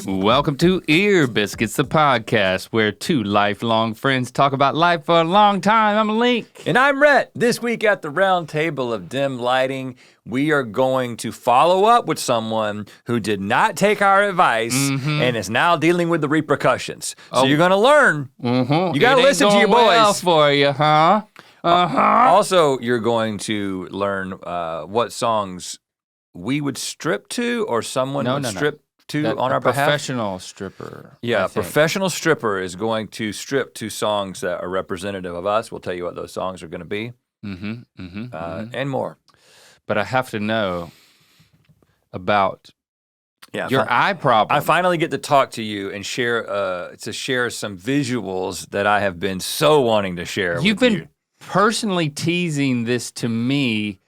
Welcome to Ear Biscuits, the podcast where two lifelong friends talk about life for a long time. I'm Link. And I'm Rhett. This week at the round table of dim lighting, we are going to follow up with someone who did not take our advice and is now dealing with the repercussions. So you're gonna learn. You gotta listen to your boys. Well for you, huh? Also, you're going to learn what songs we would strip to or someone would strip to on our behalf. Professional stripper. Yeah, a professional stripper is going to strip to songs that are representative of us. We'll tell you what those songs are going to be, and more. But I have to know about your eye problem. I finally get to talk to you and share some visuals that I have been so wanting to share. You've been personally teasing this to me.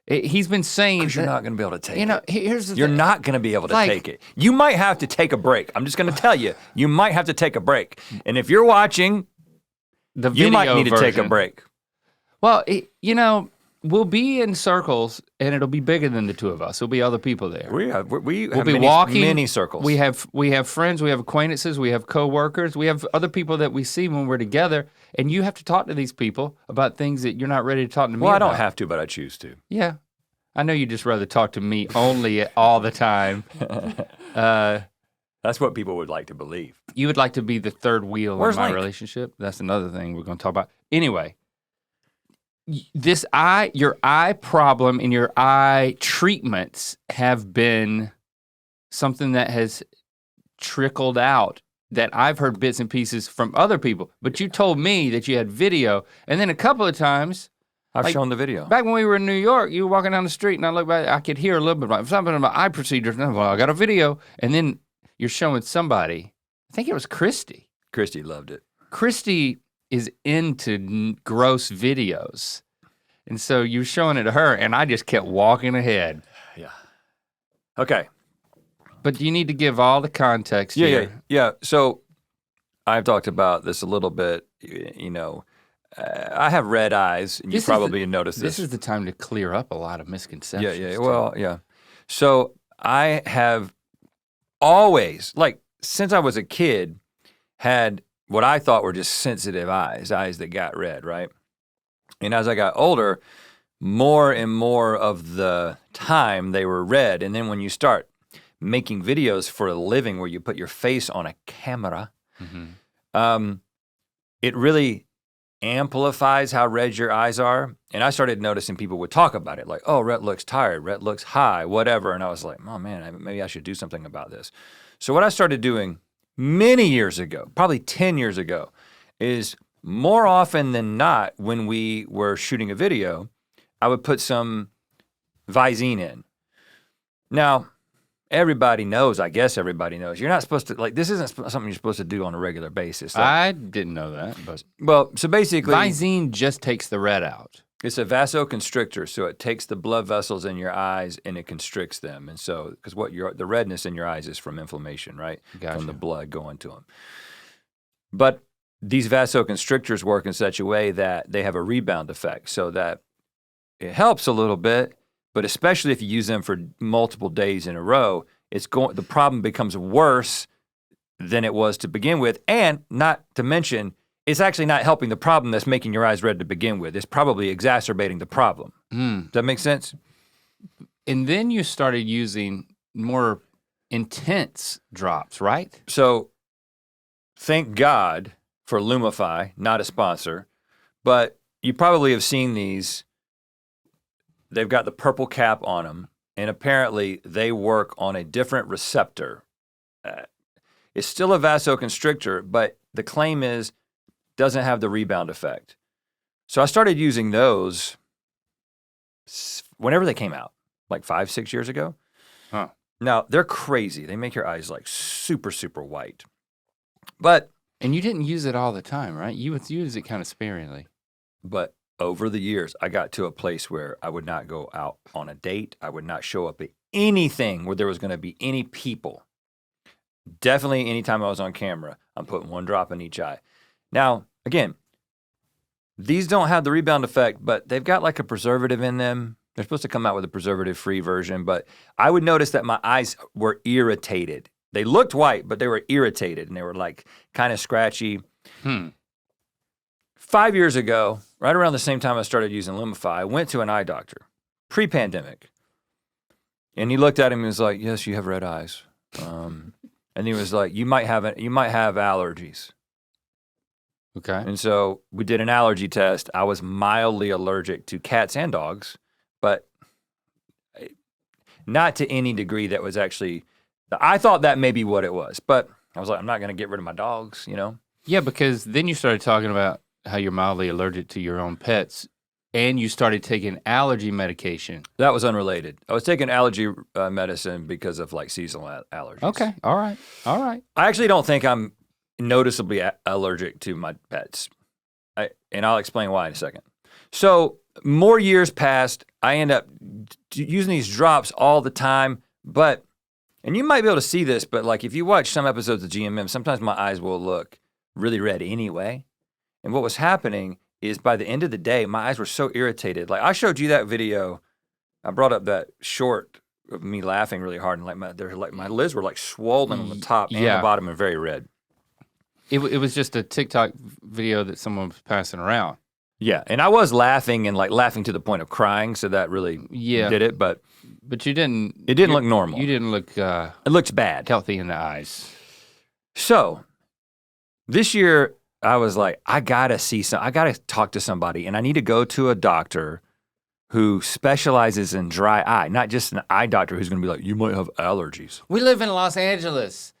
He's been saying because you're not going to be able to take it. You know, here's the You're thing. not going to be able to take it. You might have to take a break. I'm just going to tell you, you might have to take a break. And if you're watching, you might need to take a break. Well, we'll be in circles, and it'll be bigger than the two of us. There'll be other people there. We'll be walking many circles. We have friends, we have acquaintances, we have coworkers, we have other people that we see when we're together, and you have to talk to these people about things that you're not ready to talk to me about. Well, I don't have to, but I choose to. Yeah. I know you just rather talk to me only all the time. That's what people would like to believe. You would like to be the third wheel in my relationship. That's another thing we're going to talk about. Anyway, your eye problem and your eye treatments have been something that has trickled out that I've heard bits and pieces from other people. But you told me that you had video, and then a couple of times, I've shown the video. Back when we were in New York, you were walking down the street, and I looked back, I could hear a little bit about something about eye procedures. And I got a video, and then you're showing somebody. I think it was Christy. Christy loved it. Christy is into gross videos, and so you were showing it to her, and I just kept walking ahead. Yeah. Okay. But you need to give all the context here. Yeah. So I've talked about this a little bit. I have red eyes, and you probably noticed this. This is the time to clear up a lot of misconceptions. Yeah. Well, yeah. So I have always, since I was a kid, had what I thought were just sensitive eyes that got red, right? And as I got older, more and more of the time they were red. And then when you start making videos for a living where you put your face on a camera, it really amplifies how red your eyes are. And I started noticing people would talk about it, like, oh, Rhett looks tired, Rhett looks high, whatever. And I was like, oh man, maybe I should do something about this. So what I started doing many years ago, probably 10 years ago, is more often than not, when we were shooting a video, I would put some Visine in. Now, everybody knows, you're not supposed to, this isn't something you're supposed to do on a regular basis. I didn't know that. But well, so basically. Visine just takes the red out. It's a vasoconstrictor, so it takes the blood vessels in your eyes and it constricts them. And so, because the redness in your eyes is from inflammation, right? Gotcha. From the blood going to them. But these vasoconstrictors work in such a way that they have a rebound effect, so that it helps a little bit. But especially if you use them for multiple days in a row, the problem becomes worse than it was to begin with. And not to mention, it's actually not helping the problem that's making your eyes red to begin with. It's probably exacerbating the problem. Does that make sense? And then you started using more intense drops, right? So thank God for Lumify, not a sponsor, but you probably have seen these. They've got the purple cap on them, and apparently they work on a different receptor. It's still a vasoconstrictor, but the claim is doesn't have the rebound effect. So I started using those whenever they came out, like 5-6 years ago. Huh. Now, they're crazy. They make your eyes super, super white. And you didn't use it all the time, right? You would use it kind of sparingly. But over the years, I got to a place where I would not go out on a date. I would not show up at anything where there was going to be any people. Definitely anytime I was on camera, I'm putting one drop in each eye. Now, again, these don't have the rebound effect, but they've got like a preservative in them. They're supposed to come out with a preservative-free version, but I would notice that my eyes were irritated. They looked white, but they were irritated, and they were like kind of scratchy. 5 years ago, right around the same time I started using Lumify, I went to an eye doctor, pre-pandemic. And he looked at him and was like, yes, you have red eyes. And he was like, you might have allergies. Okay. And so we did an allergy test. I was mildly allergic to cats and dogs, but not to any degree that was actually, I thought that may be what it was, but I was like, I'm not gonna get rid of my dogs, you know? Yeah, because then you started talking about how you're mildly allergic to your own pets, and you started taking allergy medication. That was unrelated. I was taking allergy medicine because of like seasonal allergies. Okay, all right. I actually don't think I'm noticeably allergic to my pets. And I'll explain why in a second. So more years passed, I end up using these drops all the time, and you might be able to see this, but like if you watch some episodes of GMM, sometimes my eyes will look really red anyway. And what was happening is by the end of the day, my eyes were so irritated. Like I showed you that video, I brought up that short of me laughing really hard, and my lids were like swollen on the top and the bottom and very red. It was just a TikTok video that someone was passing around. Yeah, and I was laughing and like laughing to the point of crying, so that really did it, but you didn't. It didn't look normal. You didn't look. It looked bad. Healthy in the eyes. So this year, I was like, I gotta talk to somebody, and I need to go to a doctor who specializes in dry eye, not just an eye doctor who's gonna be like, you might have allergies. We live in Los Angeles.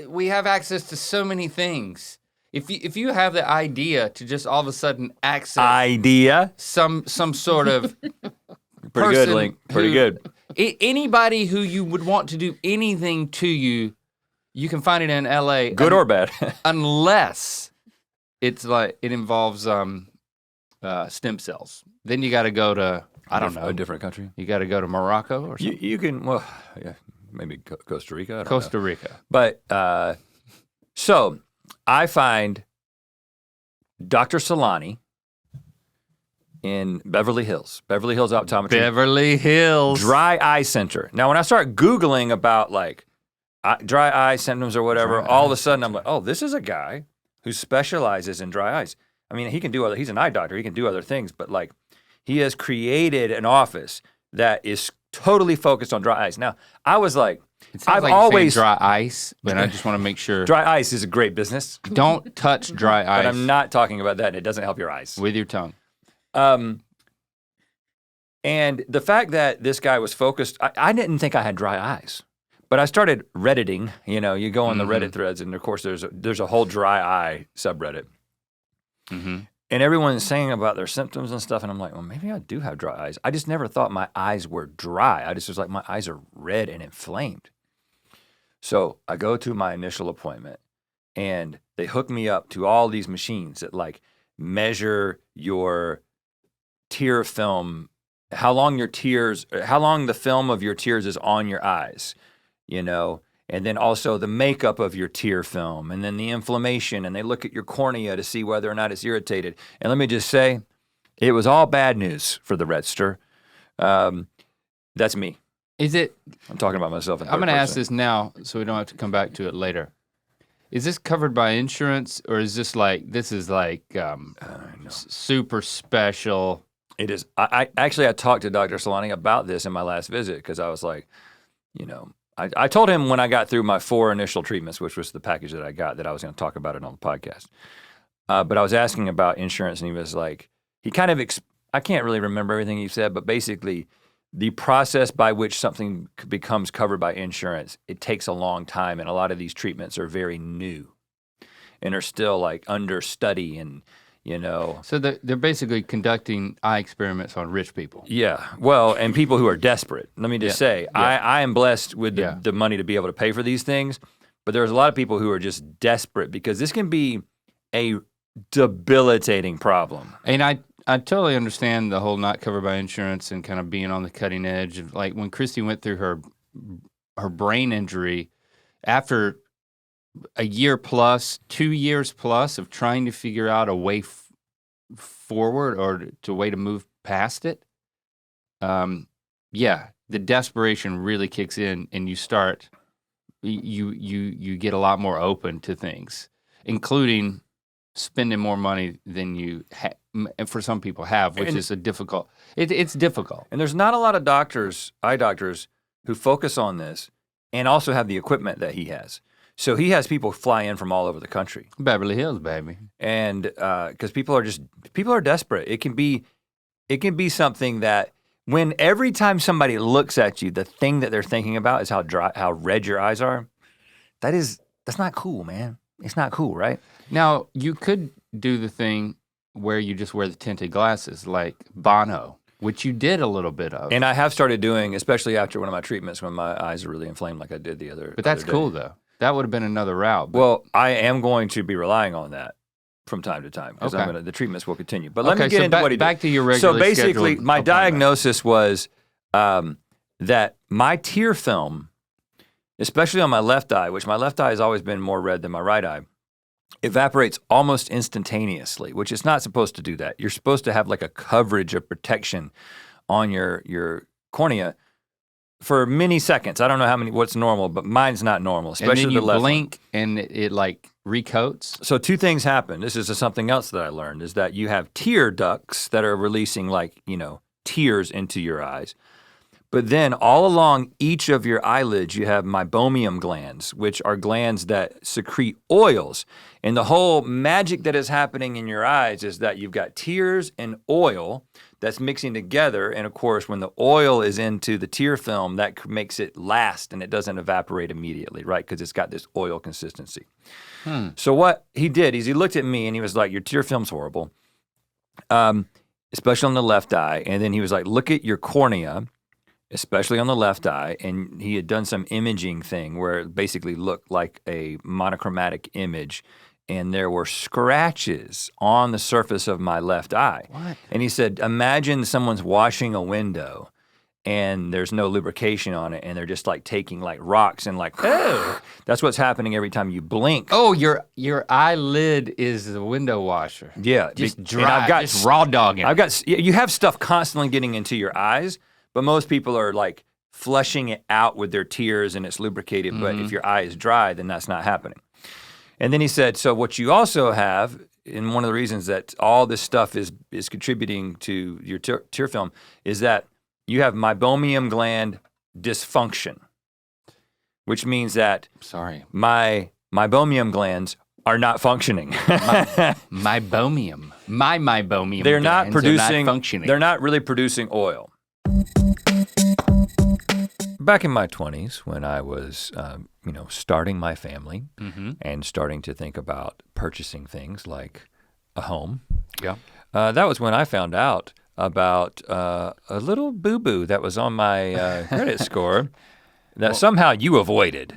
We have access to so many things. If you have the idea to just all of a sudden access some sort of pretty good, Link. Pretty good. Anybody who you would want to do anything to you, you can find it in LA. Good or bad. Unless it's like it involves stem cells. Then you got to go to a different country. You got to go to Morocco or something. You can maybe Costa Rica. Costa Rica. But so I find Dr. Solani in Beverly Hills Optometry. Beverly Hills. Dry Eye Center. Now, when I start Googling about like dry eye symptoms or whatever, all of a sudden I'm like, oh, this is a guy who specializes in dry eyes. I mean, he's an eye doctor, he can do other things, but like he has created an office that is totally focused on dry eyes. Now, I was like, I've always dry ice, but I just want to make sure. Dry ice is a great business. Don't touch dry ice. But I'm not talking about that, and it doesn't help your eyes. With your tongue. And the fact that this guy was focused, I didn't think I had dry eyes. But I started Redditing, you go on the Reddit threads, and of course there's a whole dry eye subreddit. Mm-hmm. And everyone's saying about their symptoms and stuff, and I'm like, well, maybe I do have dry eyes. I just never thought my eyes were dry. I just was like, my eyes are red and inflamed. So I go to my initial appointment, and they hook me up to all these machines that like measure your tear film, how long the film of your tears is on your eyes, and then also the makeup of your tear film, and then the inflammation, and they look at your cornea to see whether or not it's irritated. And let me just say, it was all bad news for the Redster. That's me. Is it? I'm talking about myself. I'm going to ask this now so we don't have to come back to it later. Is this covered by insurance, or is this like super special? It is. I talked to Dr. Solani about this in my last visit because I was like, I told him when I got through my 4 initial treatments, which was the package that I got, that I was going to talk about it on the podcast. But I was asking about insurance, and he was like, I can't really remember everything he said, but basically the process by which something becomes covered by insurance, it takes a long time, and a lot of these treatments are very new and are still like under study and, So they're basically conducting eye experiments on rich people. Yeah, well, and people who are desperate. Let me just say, I am blessed with the money to be able to pay for these things, but there's a lot of people who are just desperate because this can be a debilitating problem. And I totally understand the whole not covered by insurance and kind of being on the cutting edge of like when Christy went through her brain injury after a year plus, 2 years plus of trying to figure out a way forward or a way to move past it. yeah, the desperation really kicks in, and you start, you get a lot more open to things, including spending more money than you for some people have, which is a difficult. It's difficult. And there's not a lot of eye doctors, who focus on this and also have the equipment that he has. So he has people fly in from all over the country. Beverly Hills, baby. And because people are desperate. It can be something that every time somebody looks at you, the thing that they're thinking about is how red your eyes are. That's not cool, man. It's not cool, right? Now, you could do the thing where you just wear the tinted glasses like Bono, which you did a little bit of. And I have started doing, especially after one of my treatments when my eyes are really inflamed like I did the other But that's other day. cool, though. That would have been another route. But... Well, I am going to be relying on that from time to time because the treatments will continue. But let me get into what he did. Back to your regular So basically, my diagnosis was that my tear film, especially on my left eye, which my left eye has always been more red than my right eye, evaporates almost instantaneously, which is not supposed to do that. You're supposed to have like a coverage of protection on your cornea for many seconds. I don't know what's normal, but mine's not normal, especially and then the left blink and it like recoats. So two things happen. This is something else that I learned, is that you have tear ducts that are releasing tears into your eyes. But then all along each of your eyelids, you have meibomium glands, which are glands that secrete oils. And the whole magic that is happening in your eyes is that you've got tears and oil that's mixing together. And of course, when the oil is into the tear film, that makes it last and it doesn't evaporate immediately, right? Because it's got this oil consistency. So what he did is he looked at me and he was like, your tear film's horrible, especially on the left eye. And then he was like, look at your cornea, especially on the left eye, and he had done some imaging thing where it basically looked like a monochromatic image, and there were scratches on the surface of my left eye. What? And he said, imagine someone's washing a window, and there's no lubrication on it, and they're just like taking like rocks and like, oh, that's what's happening every time you blink. Oh, your eyelid is the window washer. Yeah. Just dry, just raw dogging. You have stuff constantly getting into your eyes, but most people are like flushing it out with their tears and it's lubricated, but if your eye is dry, then that's not happening. And then he said, so what you also have, and one of the reasons that all this stuff is contributing to your tear film, is that you have meibomium gland dysfunction, which means that my meibomium glands are not functioning. My meibomium they're not producing, are not functioning. They're not really producing oil. Back in my 20s, when I was, starting my family and starting to think about purchasing things like a home, that was when I found out about a little boo-boo that was on my credit score that somehow you avoided.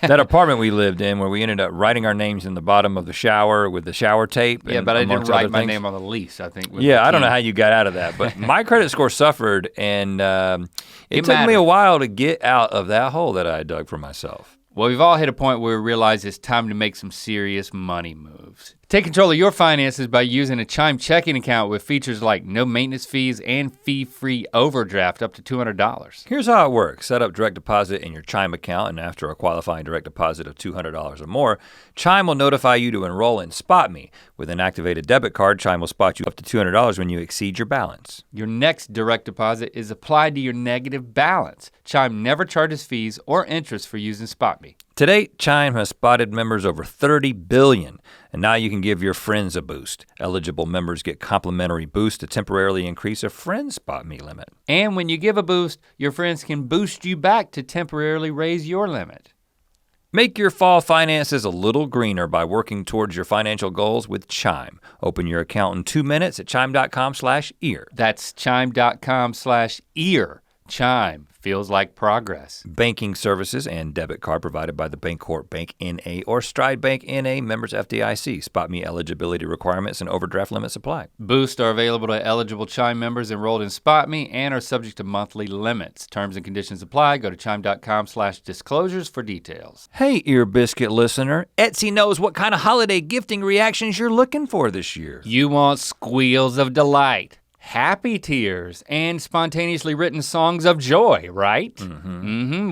That apartment we lived in where we ended up writing our names in the bottom of the shower with the shower tape. Yeah, but I didn't write my name on the lease, I think. Yeah, I don't know how you got out of that, but my credit score suffered, and it took me a while to get out of that hole that I dug for myself. Well, we've all hit a point where we realize it's time to make some serious money moves. Take control of your finances by using a Chime checking account with features like no maintenance fees and fee-free overdraft up to $200. Here's how it works. Set up direct deposit in your Chime account, and after a qualifying direct deposit of $200 or more, Chime will notify you to enroll in SpotMe. With an activated debit card, Chime will spot you up to $200 when you exceed your balance. Your next direct deposit is applied to your negative balance. Chime never charges fees or interest for using SpotMe. To date, Chime has spotted members over 30 billion, and now you can give your friends a boost. Eligible members get complimentary boost to temporarily increase a friend's SpotMe limit. And when you give a boost, your friends can boost you back to temporarily raise your limit. Make your fall finances a little greener by working towards your financial goals with Chime. Open your account in 2 minutes at chime.com/ear. That's chime.com/ear. Chime feels like progress. Banking services and debit card provided by the Bancorp Bank N.A. or Stride Bank N.A. members FDIC. SpotMe eligibility requirements and overdraft limits apply. Boosts are available to eligible Chime members enrolled in SpotMe and are subject to monthly limits. Terms and conditions apply. Go to chime.com/disclosures for details. Hey, Ear Biscuit listener, Etsy knows what kind of holiday gifting reactions you're looking for this year. You want squeals of delight. happy tears and spontaneously written songs of joy, right?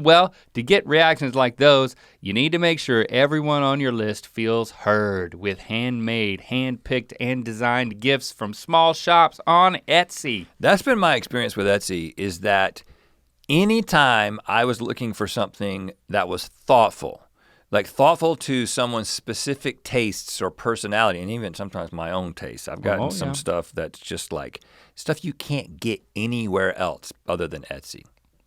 Well, to get reactions like those, you need to make sure everyone on your list feels heard with handmade, hand-picked, and designed gifts from small shops on Etsy. That's been my experience with Etsy, is that anytime I was looking for something that was thoughtful, like thoughtful to someone's specific tastes or personality, and even sometimes my own taste. I've gotten some stuff that's just like, stuff you can't get anywhere else other than Etsy.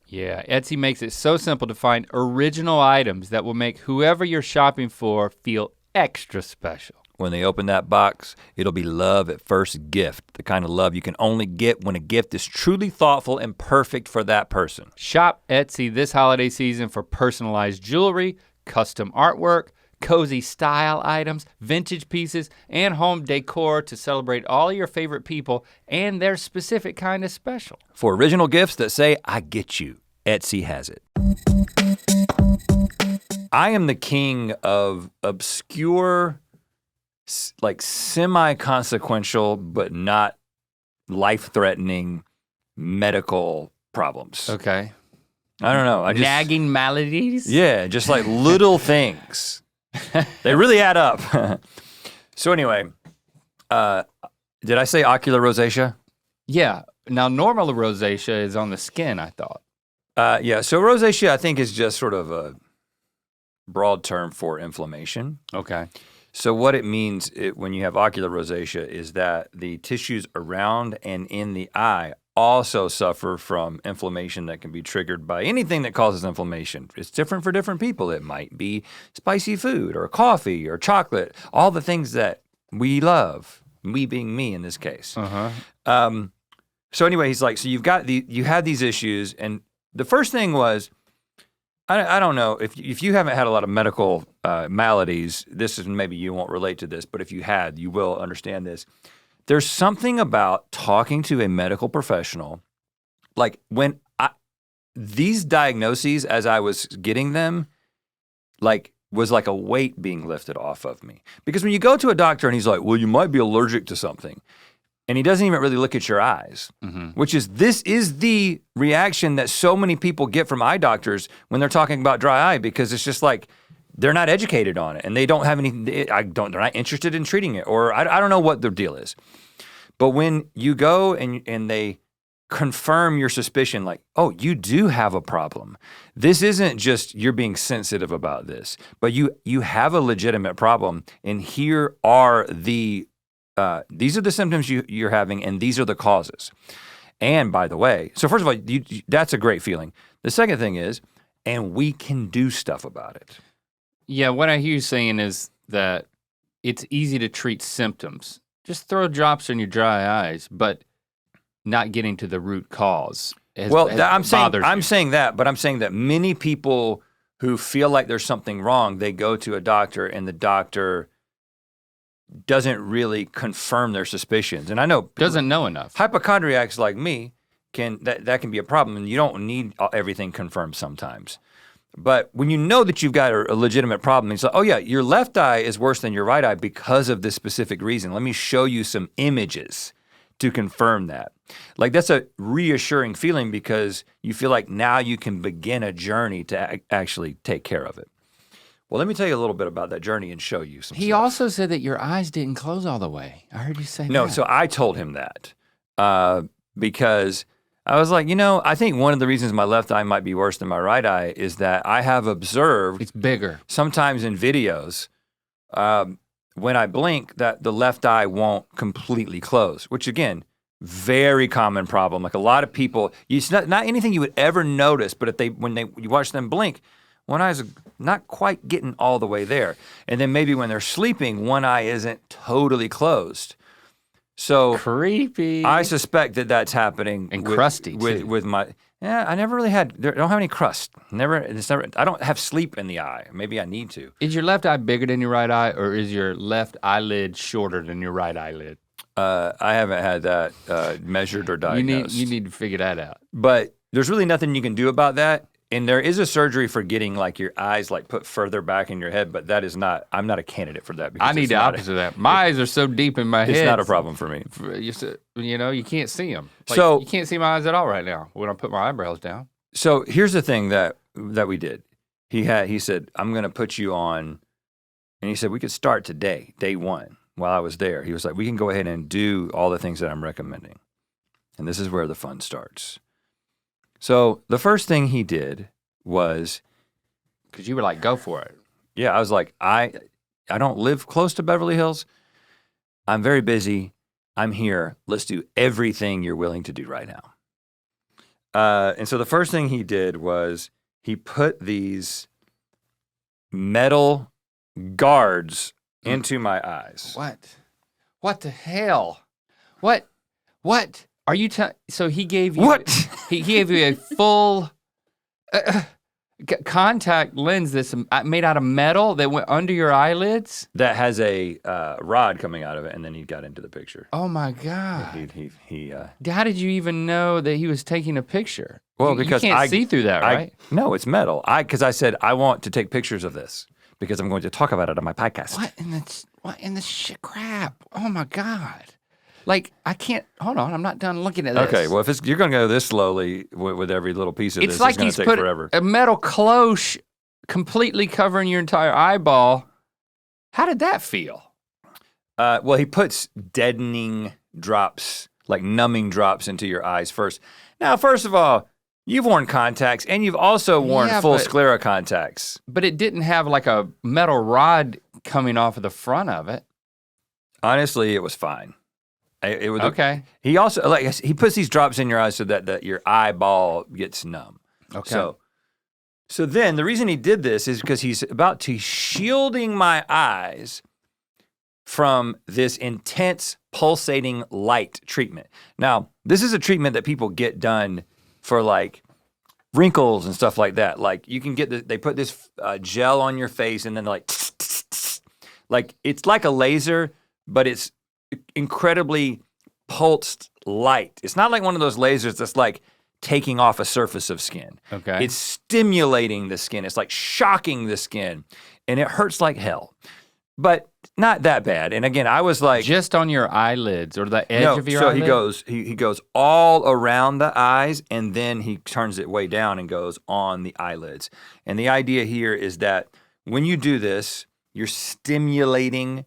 Yeah, Etsy makes it so simple to find original items that will make whoever you're shopping for feel extra special. When they open that box, it'll be love at first gift, the kind of love you can only get when a gift is truly thoughtful and perfect for that person. Shop Etsy this holiday season for personalized jewelry, custom artwork, cozy style items, vintage pieces, and home decor to celebrate all your favorite people and their specific kind of special. For original gifts that say, I get you, Etsy has it. I am the king of obscure, like semi-consequential, but not life-threatening medical problems. Okay. I don't know. Nagging maladies? Yeah, just like little things. They really add up. So anyway, did I say ocular rosacea? Yeah. Now normal rosacea is on the skin, I thought. Yeah, so rosacea I think is just sort of a broad term for inflammation. Okay. So what it means when you have ocular rosacea is that the tissues around and in the eye also suffer from inflammation that can be triggered by anything that causes inflammation. It's different for different people. It might be spicy food or coffee or chocolate, all the things that we love, me being me in this case. So anyway, he's like, so you had these issues, and the first thing was, I don't know, if you haven't had a lot of medical maladies, this is, maybe you won't relate to this, but if you had, you will understand this. There's something about talking to a medical professional, like when these diagnoses, as I was getting them, like was like a weight being lifted off of me. Because when you go to a doctor and he's like, well, you might be allergic to something, and he doesn't even really look at your eyes, this is the reaction that so many people get from eye doctors when they're talking about dry eye, because it's just like, they're not educated on it and they don't have any, they're not interested in treating it, or I don't know what the deal is. But when you go and they confirm your suspicion, like, oh, you do have a problem. This isn't just you're being sensitive about this, but you have a legitimate problem, and here are these are the symptoms you're having, and these are the causes. And by the way, so first of all, that's a great feeling. The second thing is, and we can do stuff about it. Yeah, what I hear you saying is that it's easy to treat symptoms. Just throw drops in your dry eyes, but not getting to the root cause. I'm saying that, but I'm saying that many people who feel like there's something wrong, they go to a doctor and the doctor doesn't really confirm their suspicions. And I know doesn't know enough. Hypochondriacs like me that can be a problem, and you don't need everything confirmed sometimes. But when you know that you've got a legitimate problem, it's like, oh yeah, your left eye is worse than your right eye because of this specific reason. Let me show you some images to confirm that. Like, that's a reassuring feeling, because you feel like now you can begin a journey to actually take care of it. Well, let me tell you a little bit about that journey and show you some stuff. He also said that your eyes didn't close all the way. I heard you say that. No, so I told him that because I was like, I think one of the reasons my left eye might be worse than my right eye is that I have observed— it's bigger. Sometimes in videos, when I blink, that the left eye won't completely close, which again, very common problem. Like a lot of people, it's not anything you would ever notice, but when you watch them blink, one eye's not quite getting all the way there. And then maybe when they're sleeping, one eye isn't totally closed. So creepy. I suspect that that's happening. And crusty with my. Yeah, I never really had. I don't have any crust. I don't have sleep in the eye. Maybe I need to. Is your left eye bigger than your right eye, or is your left eyelid shorter than your right eyelid? I haven't had that measured or diagnosed. You need to figure that out. But there's really nothing you can do about that. and there is a surgery for getting like your eyes like put further back in your head, but that is not, I'm not a candidate for that. I need the opposite of that. My eyes are so deep in my head. It's not a problem for me. You can't see them. So you can't see my eyes at all right now when I put my eyebrows down. So here's the thing that we did. He said, I'm going to put you on, and he said, we could start today, day one, while I was there. He was like, we can go ahead and do all the things that I'm recommending. And this is where the fun starts. So the first thing he did was, because you were like, go for it. Yeah, I was like, I don't live close to Beverly Hills. I'm very busy. I'm here. Let's do everything you're willing to do right now. And so the first thing he did was he put these metal guards into my eyes. What the hell? What? Are you so he gave you what? He gave you a full contact lens that's made out of metal that went under your eyelids? That has a rod coming out of it, and then he got into the picture. Oh my God. He how did you even know that he was taking a picture? Well, because you can't see through that, right? No, it's metal. Because I said, I want to take pictures of this because I'm going to talk about it on my podcast. What in the shit crap? Oh my God. Like, I can't, hold on, I'm not done looking at this. Okay, well, if you're going to go this slowly with every little piece of this, like it's going to take forever. A metal cloche completely covering your entire eyeball. How did that feel? Well, he puts deadening drops, like numbing drops into your eyes first. Now, first of all, you've worn contacts, and you've also worn full sclera contacts. But it didn't have like a metal rod coming off of the front of it. Honestly, it was fine. It was okay. He also he puts these drops in your eyes so that your eyeball gets numb. Okay. So then the reason he did this is because he's about to shielding my eyes from this intense pulsating light treatment. Now, this is a treatment that people get done for like wrinkles and stuff like that. Like you can get they put this gel on your face and then like it's like a laser, but it's incredibly pulsed light. It's not like one of those lasers that's like taking off a surface of skin. Okay. It's stimulating the skin. It's like shocking the skin, and it hurts like hell, but not that bad. And again, I was like, just on your eyelids or the edge of your eyelid? He goes all around the eyes, and then he turns it way down and goes on the eyelids. And the idea here is that when you do this, you're stimulating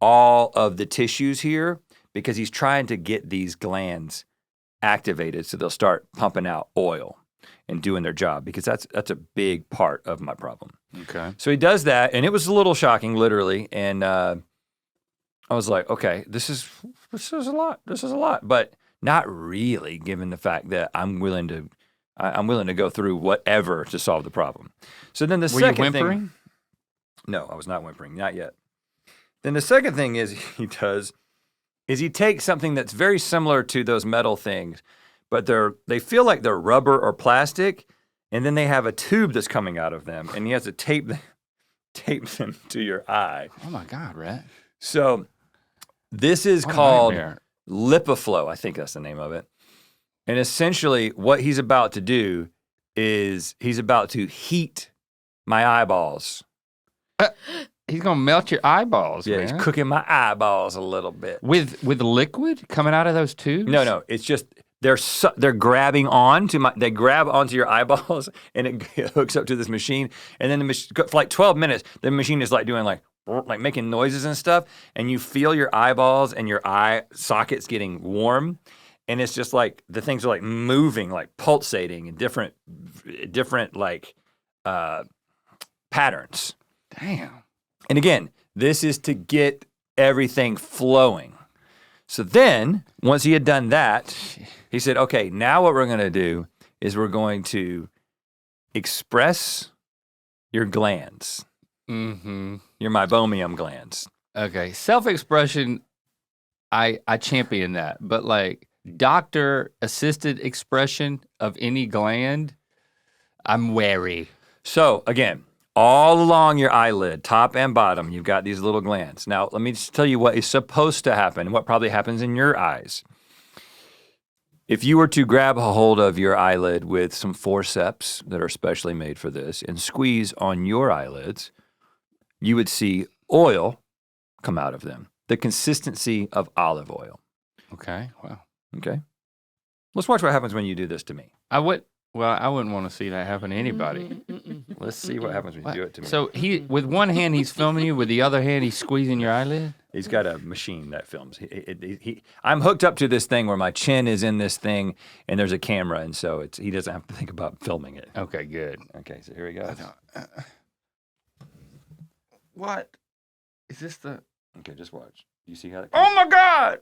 all of the tissues here because he's trying to get these glands activated so they'll start pumping out oil and doing their job, because that's a big part of my problem. Okay. So he does that, and it was a little shocking, literally, and I was like, okay, this is a lot, but not really, given the fact that I'm willing to go through whatever to solve the problem. So then the second thing. Were you whimpering? No, I was not whimpering, not yet. Then the second thing he takes something that's very similar to those metal things, but they feel like they're rubber or plastic, and then they have a tube that's coming out of them, and he has to tape them to your eye. Oh my God, Rhett. So this is called Lipoflow. I think that's the name of it. And essentially what he's about to do is he's about to heat my eyeballs. He's gonna melt your eyeballs, yeah, man. He's cooking my eyeballs a little bit. With liquid coming out of those tubes? No, it's just they're grabbing they grab onto your eyeballs, and it hooks up to this machine, and then for like 12 minutes, the machine is like doing like making noises and stuff, and you feel your eyeballs and your eye sockets getting warm, and it's just like the things are like moving, like pulsating in different like patterns. Damn. And again, this is to get everything flowing. So then, once he had done that, he said, okay, now what we're going to do is we're going to express your glands. Mm-hmm. Your meibomium glands. Okay, self-expression, I champion that, but like doctor-assisted expression of any gland, I'm wary. So again, all along your eyelid, top and bottom, you've got these little glands. Now, let me just tell you what is supposed to happen, what probably happens in your eyes. If you were to grab a hold of your eyelid with some forceps that are specially made for this and squeeze on your eyelids, you would see oil come out of them. The consistency of olive oil. Okay. Wow. Okay. Let's watch what happens when you do this to me. I wouldn't want to see that happen to anybody. Let's see what happens when you do it to me. So with one hand he's filming you, with the other hand he's squeezing your eyelid? He's got a machine that films. I'm hooked up to this thing where my chin is in this thing and there's a camera, and so he doesn't have to think about filming it. Okay, good. Okay, so here he goes. What? Is this the... Okay, just watch. You see how that Oh my God!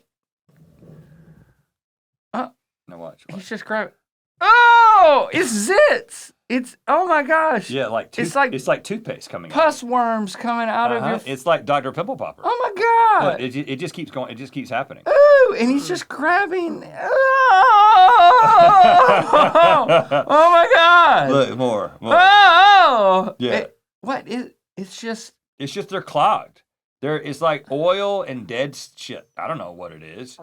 Now watch. He's just grabbing... Oh! It's zits! It's... Oh my gosh! Yeah, it's like toothpaste coming out. Pus worms coming out of your... It's like Dr. Pimple Popper. Oh my God! Look, it just keeps going. It just keeps happening. Ooh! And he's just grabbing... Oh! Oh my God! Look, more. Oh! Yeah. It's just... It's just they're clogged. It's like oil and dead shit. I don't know what it is.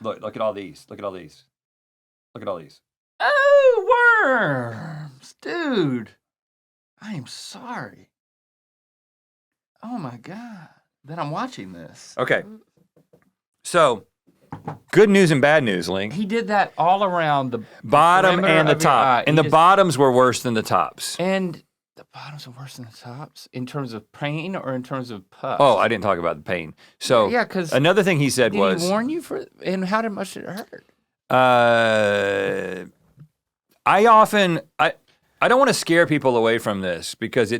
Look at all these. Look at all these. Look at all these. Oh, worms. Dude. I am sorry. Oh my God. That I'm watching this. Okay. So, good news and bad news, Link. He did that all around the bottom and the top. And the bottoms were worse than the tops. And the bottoms are worse than the tops in terms of pain or in terms of pus? Oh, I didn't talk about the pain. So, yeah, because another thing he said did he warn you and how much did it hurt? I don't want to scare people away from this because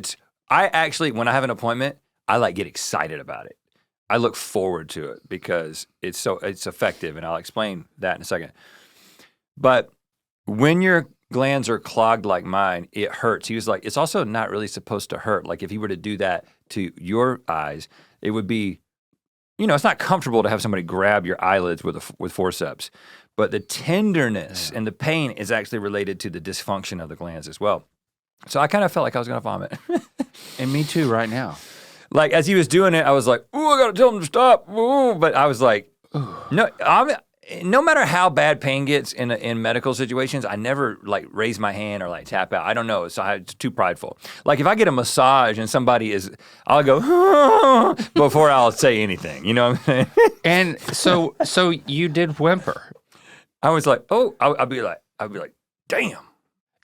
I actually, when I have an appointment, I get excited about it. I look forward to it because it's effective, and I'll explain that in a second. But when your glands are clogged like mine, it hurts. He was like, it's also not really supposed to hurt. Like if he were to do that to your eyes, it would be, it's not comfortable to have somebody grab your eyelids with forceps. But the tenderness and the pain is actually related to the dysfunction of the glands as well. So I kind of felt like I was going to vomit. And me too right now. Like as he was doing it, I was like, ooh, I got to tell him to stop. Ooh. But I was like, no matter how bad pain gets in medical situations, I never raise my hand or tap out. I don't know. So it's too prideful. Like if I get a massage and I'll go before I'll say anything. You know what I'm saying? And so you did whimper. I was like, oh, I'd be like, damn.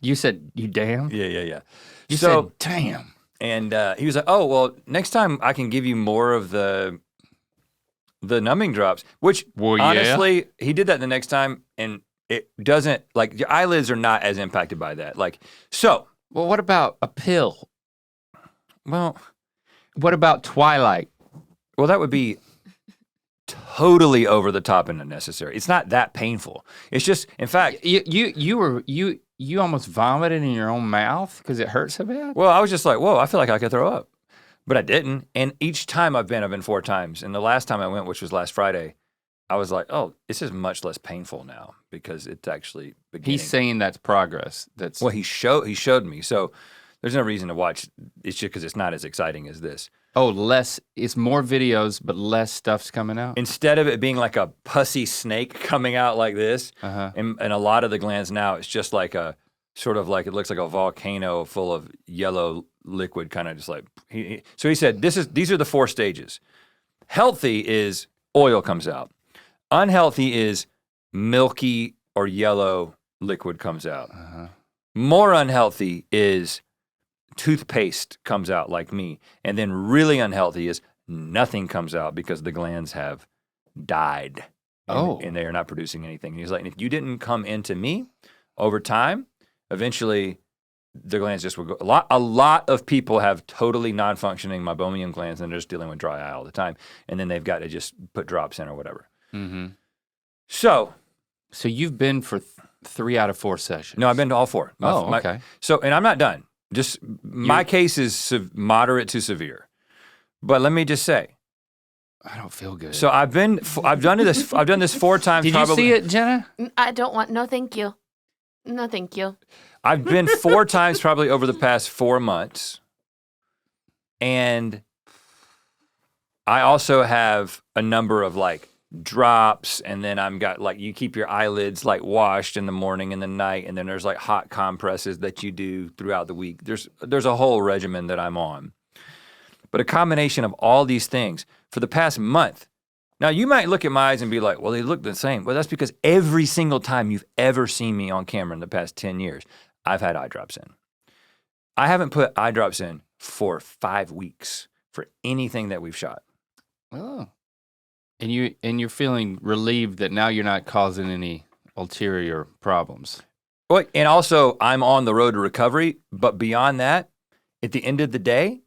You said, you damn? Yeah. You said, damn. And he was like, oh, well, next time I can give you more of the numbing drops, which honestly, he did that the next time, and it doesn't, your eyelids are not as impacted by that. Well, what about a pill? Well. What about Twilight? Well, that would be totally over the top and unnecessary. It's not that painful. It's just, in fact, you almost vomited in your own mouth because it hurt so bad. Well, I was just like, whoa, I feel like I could throw up, but I didn't. And each time I've been 4 times. And the last time I went, which was last Friday, I was like, oh, this is much less painful now because it's actually beginning. He's saying that's progress. Well, he showed me. So there's no reason to watch. It's just because it's not as exciting as this. Oh, it's more videos, but less stuff's coming out? Instead of it being like a pussy snake coming out like this, and a lot of the glands now, it's just like a, sort of like, it looks like a volcano full of yellow liquid, kind of just like, so he said, these are the 4 stages. Healthy is oil comes out. Unhealthy is milky or yellow liquid comes out. More unhealthy is toothpaste comes out like me. And then really unhealthy is nothing comes out because the glands have died. And they are not producing anything. And he's like, if you didn't come into me over time, eventually the glands just will go. A lot of people have totally non-functioning meibomian glands and they're just dealing with dry eye all the time. And then they've got to just put drops in or whatever. Mm-hmm. So you've been for 3 out of 4 sessions? No, I've been to all 4. Okay. And I'm not done. Just my case is moderate to severe. But let me just say, I don't feel good. So I've done this 4 times. Did probably. You see it, Jenna? I don't want. No, thank you. No, thank you. I've been 4 times probably over the past 4 months, and I also have a number of drops, and then I'm got like you keep your eyelids like washed in the morning and the night, and then there's like hot compresses that you do throughout the week. There's a whole regimen that I'm on. But a combination of all these things for the past month. Now you might look at my eyes and be like, well, they look the same. Well, that's because every single time you've ever seen me on camera in the past 10 years, I've had eye drops in. I haven't put eye drops in for 5 weeks for anything that we've shot. Oh. And you're feeling relieved that now you're not causing any ulterior problems. Well, and also I'm on the road to recovery, but beyond that, at the end of the day,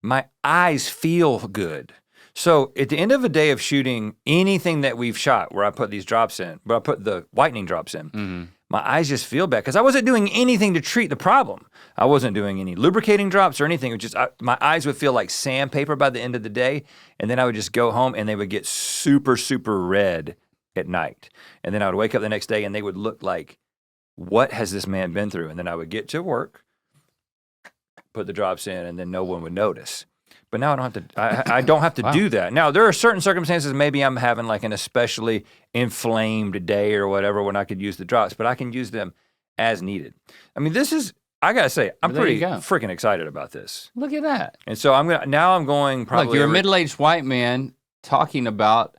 my eyes feel good. So at the end of a day of shooting anything that we've shot where I put these drops in, where I put the whitening drops in, my eyes just feel bad because I wasn't doing anything to treat the problem. I wasn't doing any lubricating drops or anything. It was just my eyes would feel like sandpaper by the end of the day, and then I would just go home and they would get super, super red at night. And then I would wake up the next day and they would look like, what has this man been through? And then I would get to work, put the drops in, and then no one would notice. But now I don't have to. I don't have to do that. Now there are certain circumstances. Maybe I'm having like an especially inflamed day or whatever when I could use the drops, but I can use them as needed. I mean, this is. I gotta say, I'm pretty freaking excited about this. Look at that. And so I'm going probably. Look, you're a middle-aged white man talking about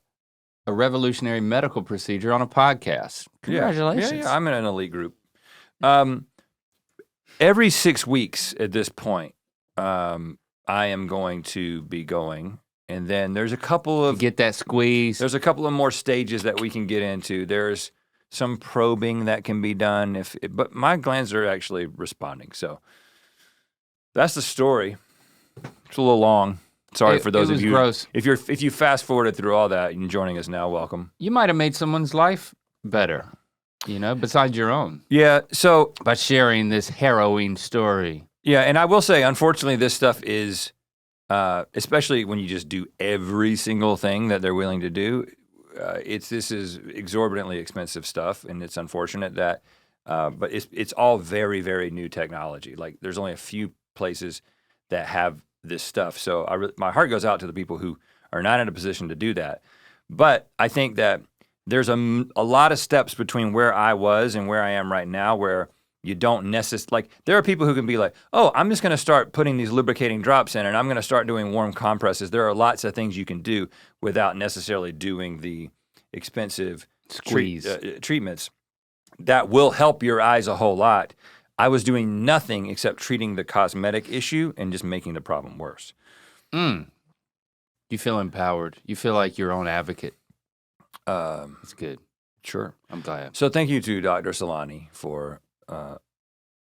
a revolutionary medical procedure on a podcast. Congratulations. Yeah, I'm in an elite group. Every 6 weeks at this point, I am going to be going, and then there's a couple of get that squeeze. There's a couple of more stages that we can get into. There's some probing that can be done, but my glands are actually responding. So that's the story. It's a little long. Sorry for those of you. Gross. If you fast forwarded through all that and you're joining us now, welcome. You might have made someone's life better, besides your own. Yeah. So by sharing this harrowing story. Yeah, and I will say, unfortunately, this stuff is, especially when you just do every single thing that they're willing to do, this is exorbitantly expensive stuff, and it's unfortunate that, but it's all very, very new technology. Like, there's only a few places that have this stuff. So my heart goes out to the people who are not in a position to do that. But I think that there's a lot of steps between where I was and where I am right now where you don't necessarily, like, there are people who can be like, oh, I'm just going to start putting these lubricating drops in and I'm going to start doing warm compresses. There are lots of things you can do without necessarily doing the expensive treatments that will help your eyes a whole lot. I was doing nothing except treating the cosmetic issue and just making the problem worse. You feel empowered. You feel like your own advocate. It's good. Sure. I'm glad. So thank you to Dr. Solani for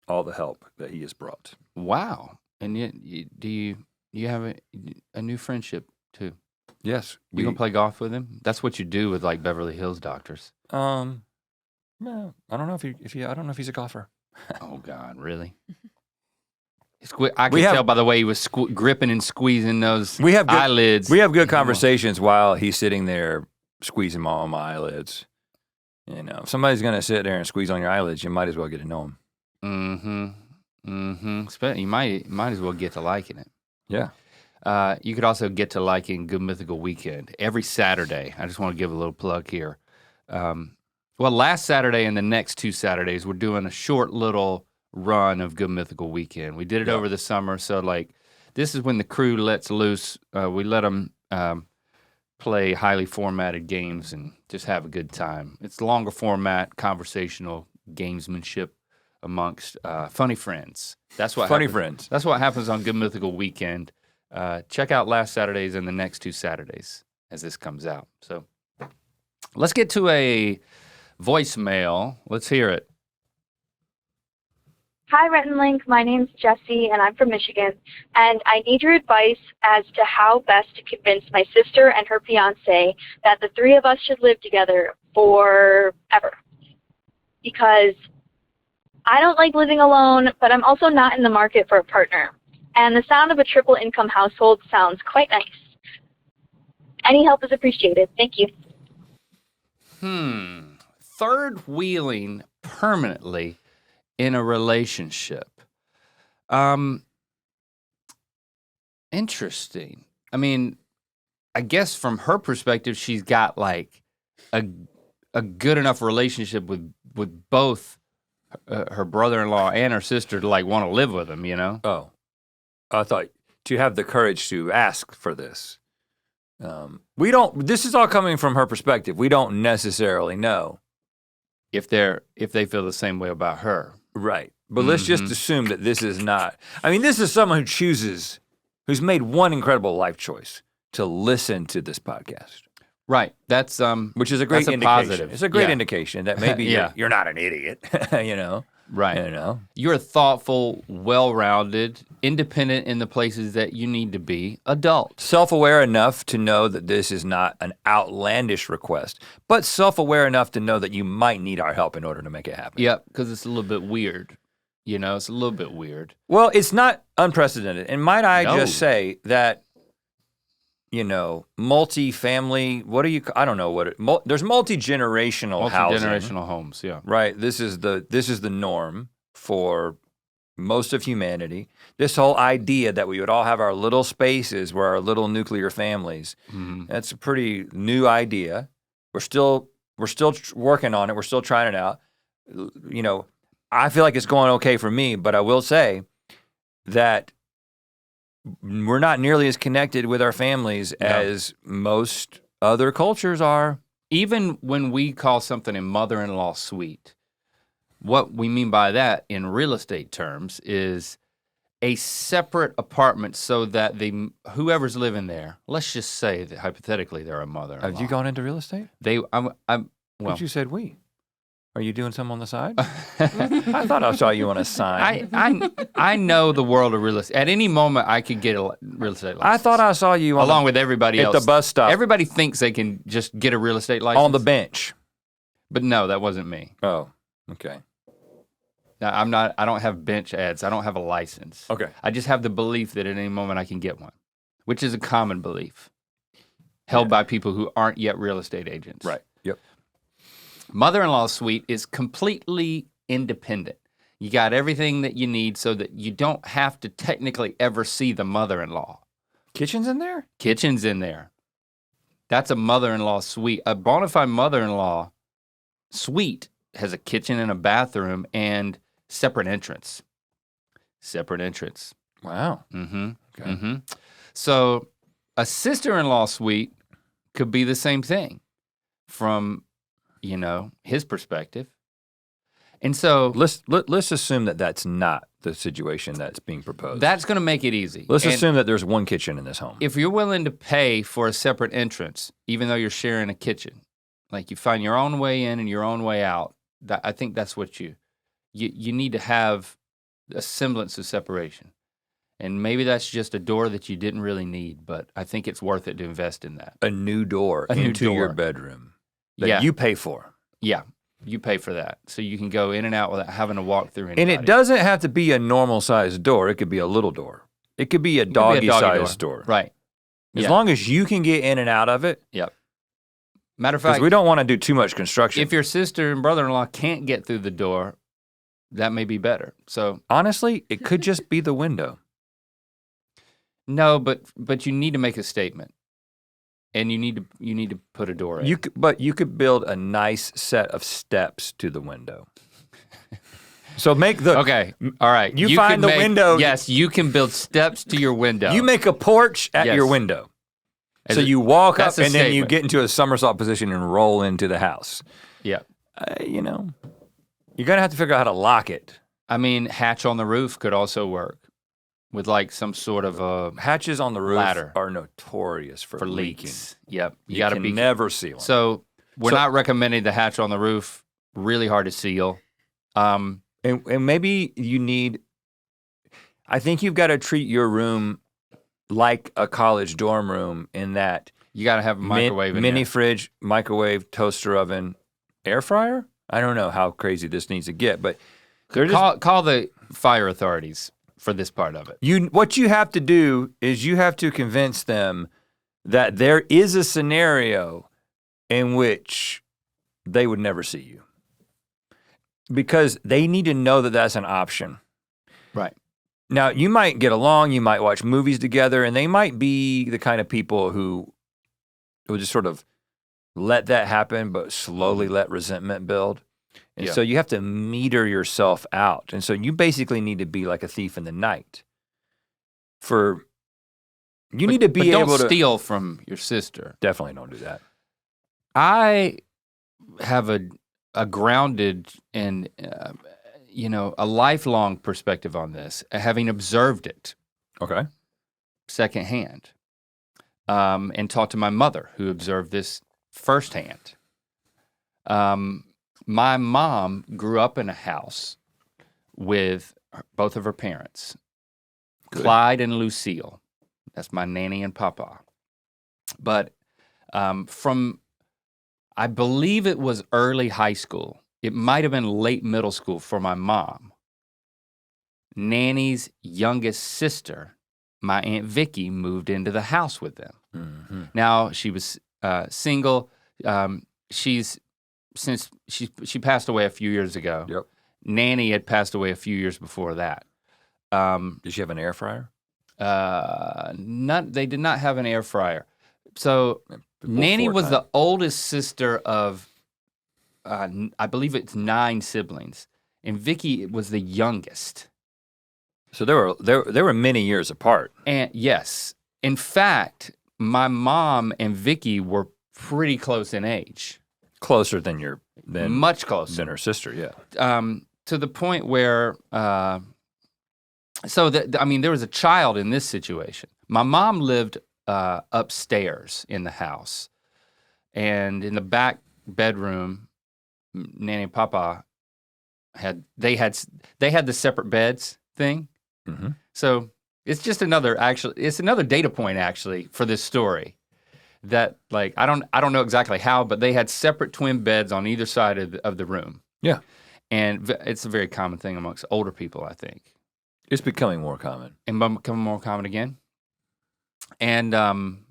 all the help that he has brought. Wow. And yet, do you have a new friendship too? Yes. You gonna play golf with him? That's what you do with like Beverly Hills doctors. No, I don't know I don't know if he's a golfer. Oh God, really? I can tell by the way he was gripping and squeezing those eyelids. We have good conversations while he's sitting there squeezing all my eyelids. If somebody's going to sit there and squeeze on your eyelids, you might as well get to know them. You might as well get to liking it. Yeah. You could also get to liking Good Mythical Weekend every Saturday. I just want to give a little plug here. Last Saturday and the next 2 Saturdays, we're doing a short little run of Good Mythical Weekend. We did it over the summer, so like this is when the crew lets loose. We let them play highly formatted games and just have a good time. It's longer format, conversational gamesmanship amongst funny friends. That's what happens. That's what happens on Good Mythical Weekend. Check out last Saturdays and the next 2 Saturdays as this comes out. So let's get to a voicemail. Let's hear it. Hi, Rhett Link. My name's Jessie, and I'm from Michigan. And I need your advice as to how best to convince my sister and her fiancé that the three of us should live together forever. Because I don't like living alone, but I'm also not in the market for a partner. And the sound of a triple income household sounds quite nice. Any help is appreciated. Thank you. Third wheeling permanently in a relationship. Interesting. I mean, I guess from her perspective, she's got like a good enough relationship with both her brother-in-law and her sister to like want to live with them, you know? Oh, I thought to have the courage to ask for this. We don't. This is all coming from her perspective. We don't necessarily know If they feel the same way about her. right. But let's just assume that this is not. I mean, this is someone who's made one incredible life choice to listen to this podcast. Right. That's Which is a great that's indication. positive. It's a great Yeah. indication that maybe Yeah. you're not an idiot, you know? Right. You know? You're thoughtful, well-rounded, independent in the places that you need to be, adult. Self-aware enough to know that this is not an outlandish request, but self-aware enough to know that you might need our help in order to make it happen. Yep, because it's a little bit weird. You know, it's a little bit weird. Well, it's not unprecedented. And might I No. just say that, you know, multi-family, I don't know there's multi-generational housing. Multi-generational homes, yeah. Right, this is the norm for most of humanity. This whole idea that we would all have our little spaces where our little nuclear families, that's a pretty new idea. We're still working on it. We're still trying it out. You know, I feel like it's going okay for me, but I will say that we're not nearly as connected with our families as most other cultures are. Even when we call something a mother-in-law suite, what we mean by that in real estate terms is a separate apartment so that whoever's living there, let's just say that hypothetically they're a mother-in-law. Have you gone into real estate? Well, But you said we. Are you doing some on the side? I thought I saw you on a sign. I know the world of real estate. At any moment, I could get a real estate license. I thought I saw you along with everybody else at the bus stop. Everybody thinks they can just get a real estate license on the bench. but no, that wasn't me. Oh, okay. Now, I don't have bench ads. I don't have a license. Okay. I just have the belief that at any moment I can get one, which is a common belief held by people who aren't yet real estate agents. Right. Yep. Mother-in-law suite is completely independent. You got everything that you need so that you don't have to technically ever see the mother-in-law. Kitchen's in there? Kitchen's in there. That's a mother-in-law suite. A bona fide mother-in-law suite has a kitchen and a bathroom and separate entrance. Separate entrance. Wow. Mm-hmm. Okay. Mm-hmm. So a sister-in-law suite could be the same thing from, his perspective. And so Let's assume that that's not the situation that's being proposed. that's going to make it easy. Let's And assume that there's one kitchen in this home. if you're willing to pay for a separate entrance, even though you're sharing a kitchen, like you find your own way in and your own way out, I think that's what you need to have a semblance of separation. And maybe that's just a door that you didn't really need, but I think it's worth it to invest in that. A new door A new into your door. bedroom that Yeah. you pay for. Yeah, you pay for that. So you can go in and out without having to walk through anybody. And it doesn't have to be a normal sized door. It could be a little door. It could be a It could be doggy a doggy sized door. Right. As Yeah. long as you can get in and out of it, Yep. Matter of because fact, we don't want to do too much construction. if your sister and brother-in-law can't get through the door, that may be better. So Honestly, it could just be the window. no, but you need to make a statement, and you need to put a door in. But you could build a nice set of steps to the window. So make the Okay. All right. You can find the make- window- Yes, you can build steps to your window. You make a porch at Yes. your window. As So a- you walk up that's a and then you statement. get into a somersault position and roll into the house. Yeah. You're gonna have to figure out how to lock it. I mean, hatch on the roof could also work with like some sort of a Hatches on the roof Ladder. are notorious for leaking. leaks. Yep. You got to can be never seal them. So we're So- not recommending the hatch on the roof. Really hard to seal. And maybe you need. I think you've got to treat your room like a college dorm room in that You got to have a microwave in mini there. fridge, microwave, toaster oven, air fryer. I don't know how crazy this needs to get, but they're just Call the fire authorities for this part of it. what you have to do is you have to convince them that there is a scenario in which they would never see you. Because they need to know that that's an option. Right. Now, you might get along, you might watch movies together, and they might be the kind of people who it would just sort of let that happen, but slowly let resentment build. And Yeah. so you have to meter yourself out. And so you basically need to be like a thief in the night. You need to be but able don't to steal from your sister. definitely don't do that. I have a grounded and a lifelong perspective on this, having observed it Okay. secondhand, and talked to my mother, who observed this firsthand. My mom grew up in a house with both of her parents, Good. Clyde and Lucille. That's my nanny and papa. But from, I believe it was early high school. It might have been late middle school for my mom. Nanny's youngest sister, my Aunt Vicky, moved into the house with them. Mm-hmm. Now she was single. Since she passed away a few years ago. Yep. Nanny had passed away a few years before that. Did she have an air fryer? They did not have an air fryer. So Nanny Before was time. the oldest sister of, I believe it's 9 siblings, and Vicky was the youngest. So they were many years apart. And yes, in fact, my mom and Vicky were pretty close in age. Closer than Much closer. than her sister, yeah. To the point where, there was a child in this situation. My mom lived upstairs in the house, and in the back bedroom, Nanny and Papa had the separate beds thing. Mm-hmm. So it's just another data point actually for this story. That like I don't know exactly how, but they had separate twin beds on either side of the room. Yeah. And it's a very common thing amongst older people, I think. It's becoming more common. And becoming more common again. And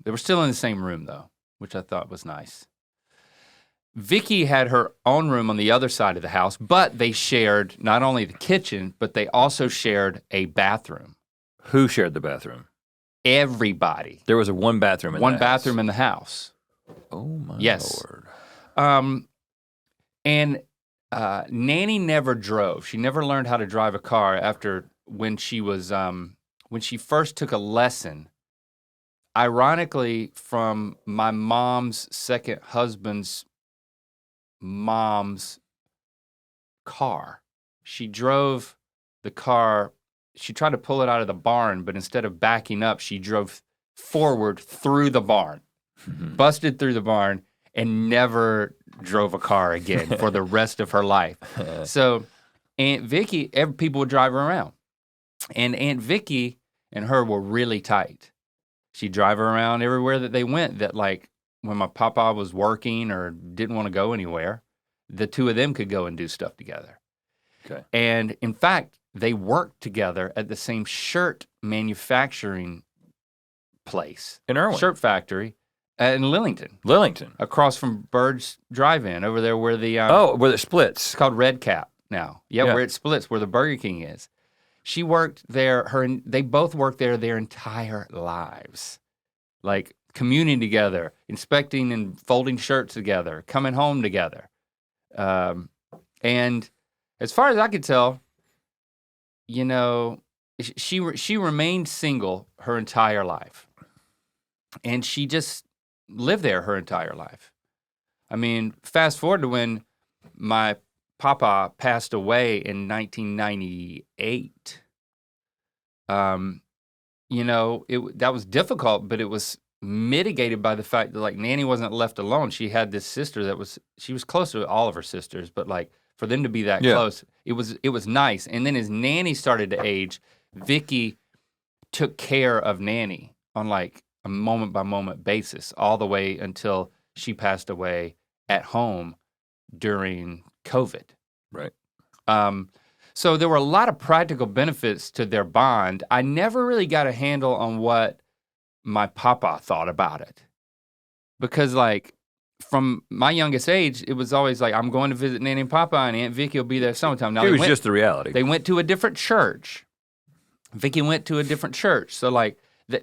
they were still in the same room though, which I thought was nice. Vicky had her own room on the other side of the house, but they shared not only the kitchen, but they also shared a bathroom. Who shared the bathroom? Everybody. There was one bathroom in One the bathroom house. in the house. Oh my Yes. Lord. And Nanny never drove. She never learned how to drive a car after when she first took a lesson. Ironically, from my mom's second husband's mom's car. She drove the car. She tried to pull it out of the barn, but instead of backing up, she drove forward through the barn, busted through the barn, and never drove a car again for the rest of her life. So Aunt Vicky, people would drive her around. And Aunt Vicky and her were really tight. She'd drive her around everywhere that they went, that like when my papa was working or didn't want to go anywhere, the two of them could go and do stuff together. Okay. And in fact, they worked together at the same shirt manufacturing place. In Irwin. Shirt factory in Lillington. across from Bird's Drive-In over there where the Where it splits. it's called Red Cap now. Yeah, Yeah. where it splits, where the Burger King is. She worked there. They both worked there their entire lives, like communing together, inspecting and folding shirts together, coming home together. And as far as I could tell, you know, she remained single her entire life, and she just lived there her entire life. I mean, fast forward to when my papa passed away in 1998. You know, that was difficult, but it was mitigated by the fact that like Nanny wasn't left alone. She had this sister she was close to all of her sisters, but like for them to be that close, it was nice. And then as Nanny started to age, Vicky took care of Nanny on like a moment by moment basis all the way until she passed away at home during COVID. Right. So there were a lot of practical benefits to their bond. I never really got a handle on what my papa thought about it. Because like from my youngest age, it was always like, I'm going to visit Nanny and Papa and Aunt Vicky will be there sometime. Now It was just the reality. They went to a different church. Vicky went to a different church. So like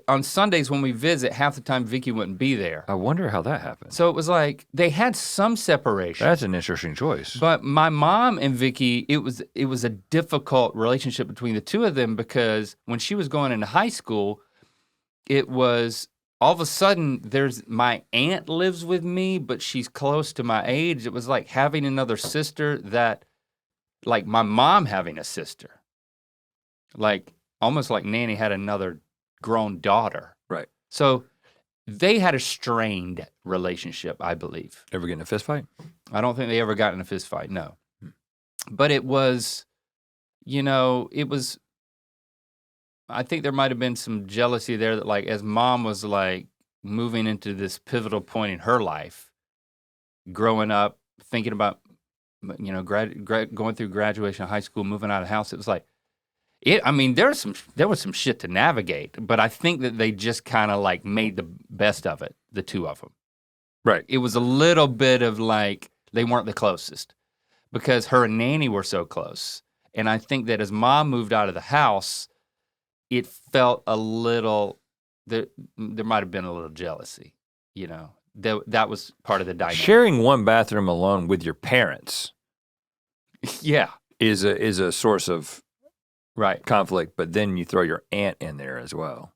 on Sundays when we visit, half the time Vicky wouldn't be there. I wonder how that happened. So it was like they had some separation. That's an interesting choice. But my mom and Vicky, it was a difficult relationship between the two of them because when she was going into high school, it was all of a sudden my aunt lives with me, but she's close to my age. It was like having another sister like my mom having a sister. Like almost like Nanny had another grown daughter. Right. So they had a strained relationship, I believe. Ever get in a fist fight? I don't think they ever got in a fist fight, no. But it was, I think there might have been some jealousy there that like as mom was like moving into this pivotal point in her life, growing up, thinking about, going through graduation of high school, moving out of the house, it was like, there was some shit to navigate, but I think that they just kind of like made the best of it, the two of them. Right. It was a little bit of like, they weren't the closest because her and Nanny were so close. And I think that as mom moved out of the house, it felt a little, there might have been a little jealousy, that was part of the dynamic. Sharing one bathroom alone with your parents yeah. is a source of right conflict, but then you throw your aunt in there as well.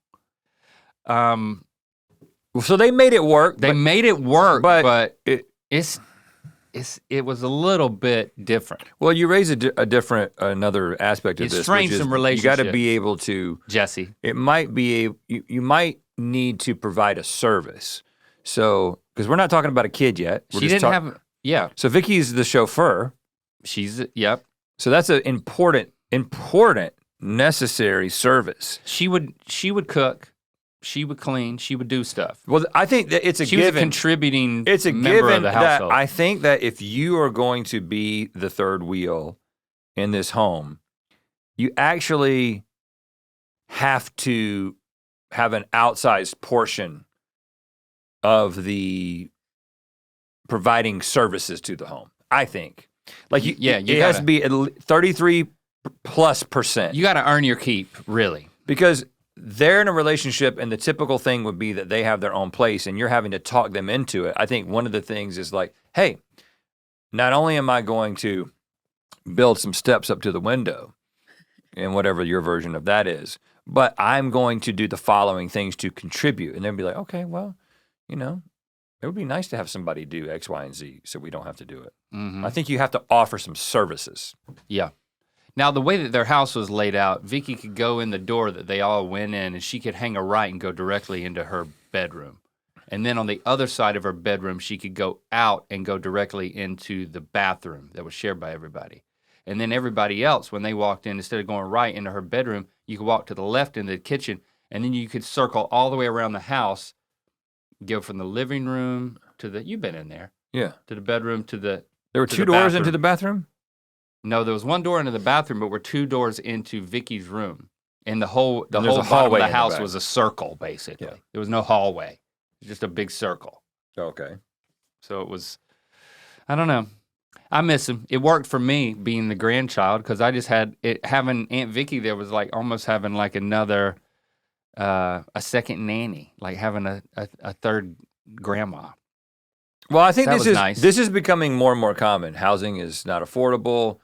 So they made it work. Made it work, but it was a little bit different. Well, you raise another aspect of this. It strains some relationships. You got to be able to, Jesse. It might be you might need to provide a service. So because we're not talking about a kid yet. She didn't have. Yeah. So Vicky's the chauffeur. Yep. So that's an important, necessary service. She would cook, she would clean, she would do stuff. Well, I think that it's a she given. Was a contributing it's a member given of the household. That I think that if you are going to be the third wheel in this home, you actually have to have an outsized portion of the providing services to the home. I think. Like it has to be at 33+%. You got to earn your keep, really. Because they're in a relationship and the typical thing would be that they have their own place and you're having to talk them into it. I think one of the things is like, hey, not only am I going to build some steps up to the window and whatever your version of that is, but I'm going to do the following things to contribute. And they'll be like, okay, well, it would be nice to have somebody do X, Y, and Z so we don't have to do it. Mm-hmm. I think you have to offer some services. Yeah. Now, the way that their house was laid out, Vicky could go in the door that they all went in and she could hang a right and go directly into her bedroom. And then on the other side of her bedroom, she could go out and go directly into the bathroom that was shared by everybody. And then everybody else, when they walked in, instead of going right into her bedroom, you could walk to the left into the kitchen, and then you could circle all the way around the house, go from the living room to you've been in there. Yeah. To the bedroom, to the There were two doors into the bathroom? No, there was one door into the bathroom, but were two doors into Vicky's room. And the whole bottom of hallway the in the house back. was a circle, basically. Yeah. There was no hallway. It was just a big circle. Okay. So it was, I don't know. I miss him. It worked for me being the grandchild because I just had it. Having Aunt Vicky there was like almost having like another, a second nanny, like having a third grandma. Well, I think That was nice. This is becoming more and more common. Housing is not affordable.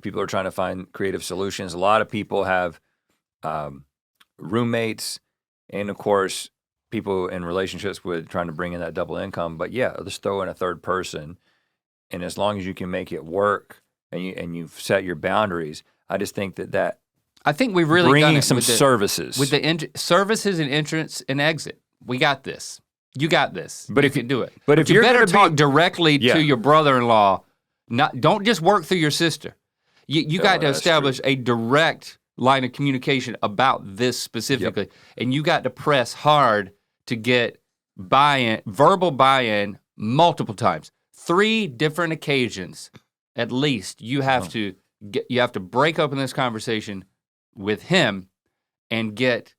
People are trying to find creative solutions. A lot of people have roommates, and of course, people in relationships with trying to bring in that double income. But yeah, just throw in a third person, and as long as you can make it work and you've set your boundaries, I just think that I think we've really bringing done it some with services with the services and entrance and exit. We got this. You got this. But you if can do it. but if you you're better gonna talk be- directly Yeah. to your brother-in-law. Don't just work through your sister. You got to that's establish a direct line of communication about this specifically, and you got to press hard to get buy-in, verbal buy-in, multiple times, 3 different occasions, at least. You have to break open this conversation with him and get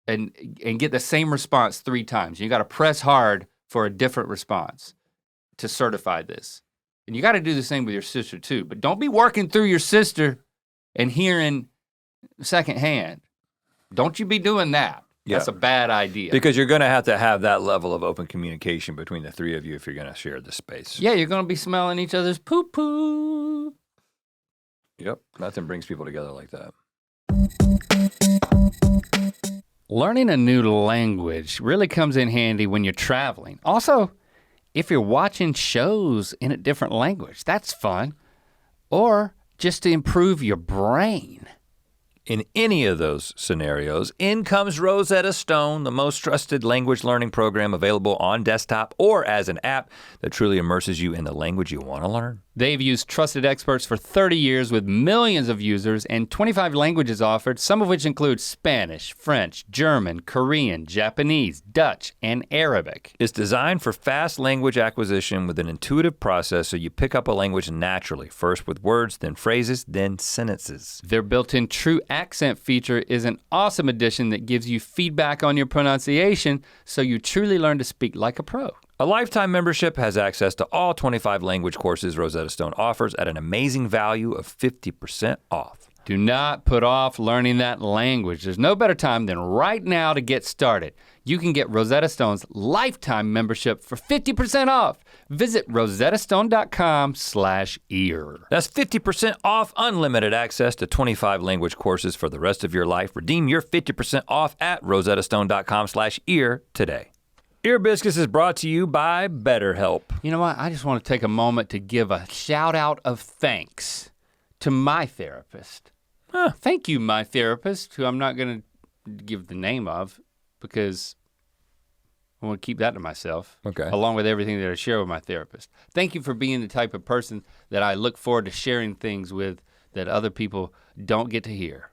the same response 3 times. You got to press hard for a different response to certify this. And you got to do the same with your sister too. But don't be working through your sister and hearing secondhand. Don't you be doing that. Yeah. That's a bad idea. Because you're going to have that level of open communication between the three of you if you're going to share the space. Yeah, you're going to be smelling each other's poo-poo. Yep. Nothing brings people together like that. Learning a new language really comes in handy when you're traveling. Also, if you're watching shows in a different language, that's fun. Or just to improve your brain. In any of those scenarios, in comes Rosetta Stone, the most trusted language learning program available on desktop or as an app that truly immerses you in the language you want to learn. They've used trusted experts for 30 years with millions of users and 25 languages offered, some of which include Spanish, French, German, Korean, Japanese, Dutch, and Arabic. It's designed for fast language acquisition with an intuitive process so you pick up a language naturally, first with words, then phrases, then sentences. Their built-in true accent feature is an awesome addition that gives you feedback on your pronunciation so you truly learn to speak like a pro. A lifetime membership has access to all 25 language courses Rosetta Stone offers at an amazing value of 50% off. Do not put off learning that language. There's no better time than right now to get started. You can get Rosetta Stone's lifetime membership for 50% off. Visit rosettastone.com/ear. That's 50% off unlimited access to 25 language courses for the rest of your life. Redeem your 50% off at rosettastone.com/ear today. Ear Biscuits is brought to you by BetterHelp. You know what? I just want to take a moment to give a shout out of thanks to my therapist. Thank you, my therapist, who I'm not gonna give the name of because I want to keep that to myself. Okay. Along with everything that I share with my therapist. Thank you for being the type of person that I look forward to sharing things with that other people don't get to hear.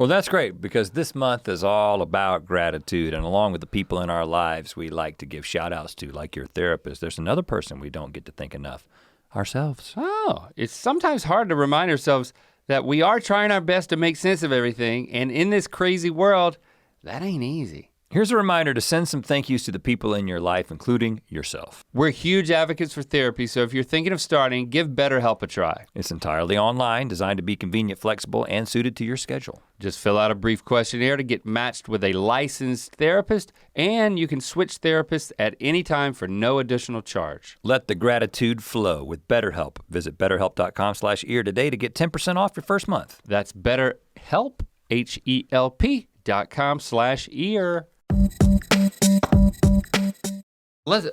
Well, that's great because this month is all about gratitude, and along with the people in our lives we like to give shout outs to, like your therapist, there's another person we don't get to think enough, ourselves. Oh, it's sometimes hard to remind ourselves that we are trying our best to make sense of everything, and in this crazy world, that ain't easy. Here's a reminder to send some thank yous to the people in your life, including yourself. We're huge advocates for therapy, so if you're thinking of starting, give BetterHelp a try. It's entirely online, designed to be convenient, flexible, and suited to your schedule. Just fill out a brief questionnaire to get matched with a licensed therapist, and you can switch therapists at any time for no additional charge. Let the gratitude flow with BetterHelp. Visit betterhelp.com/ear today to get 10% off your first month. That's BetterHelp, HELP.com/ear.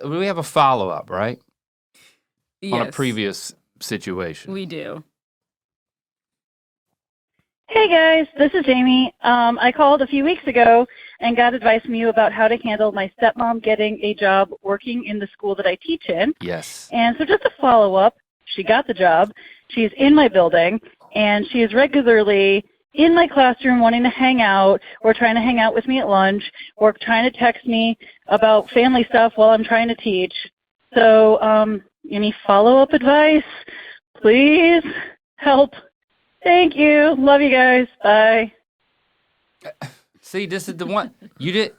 We have a follow-up, right? Yes, On a previous situation. we do. Hey guys, this is Jamie. I called a few weeks ago and got advice from you about how to handle my stepmom getting a job working in the school that I teach in. Yes. And so just a follow-up, she got the job. She's in my building, and she is regularly in my classroom wanting to hang out or trying to hang out with me at lunch or trying to text me about family stuff while I'm trying to teach. So any follow-up advice? Please help. Thank you. Love you guys. Bye. See, this is the one. You did.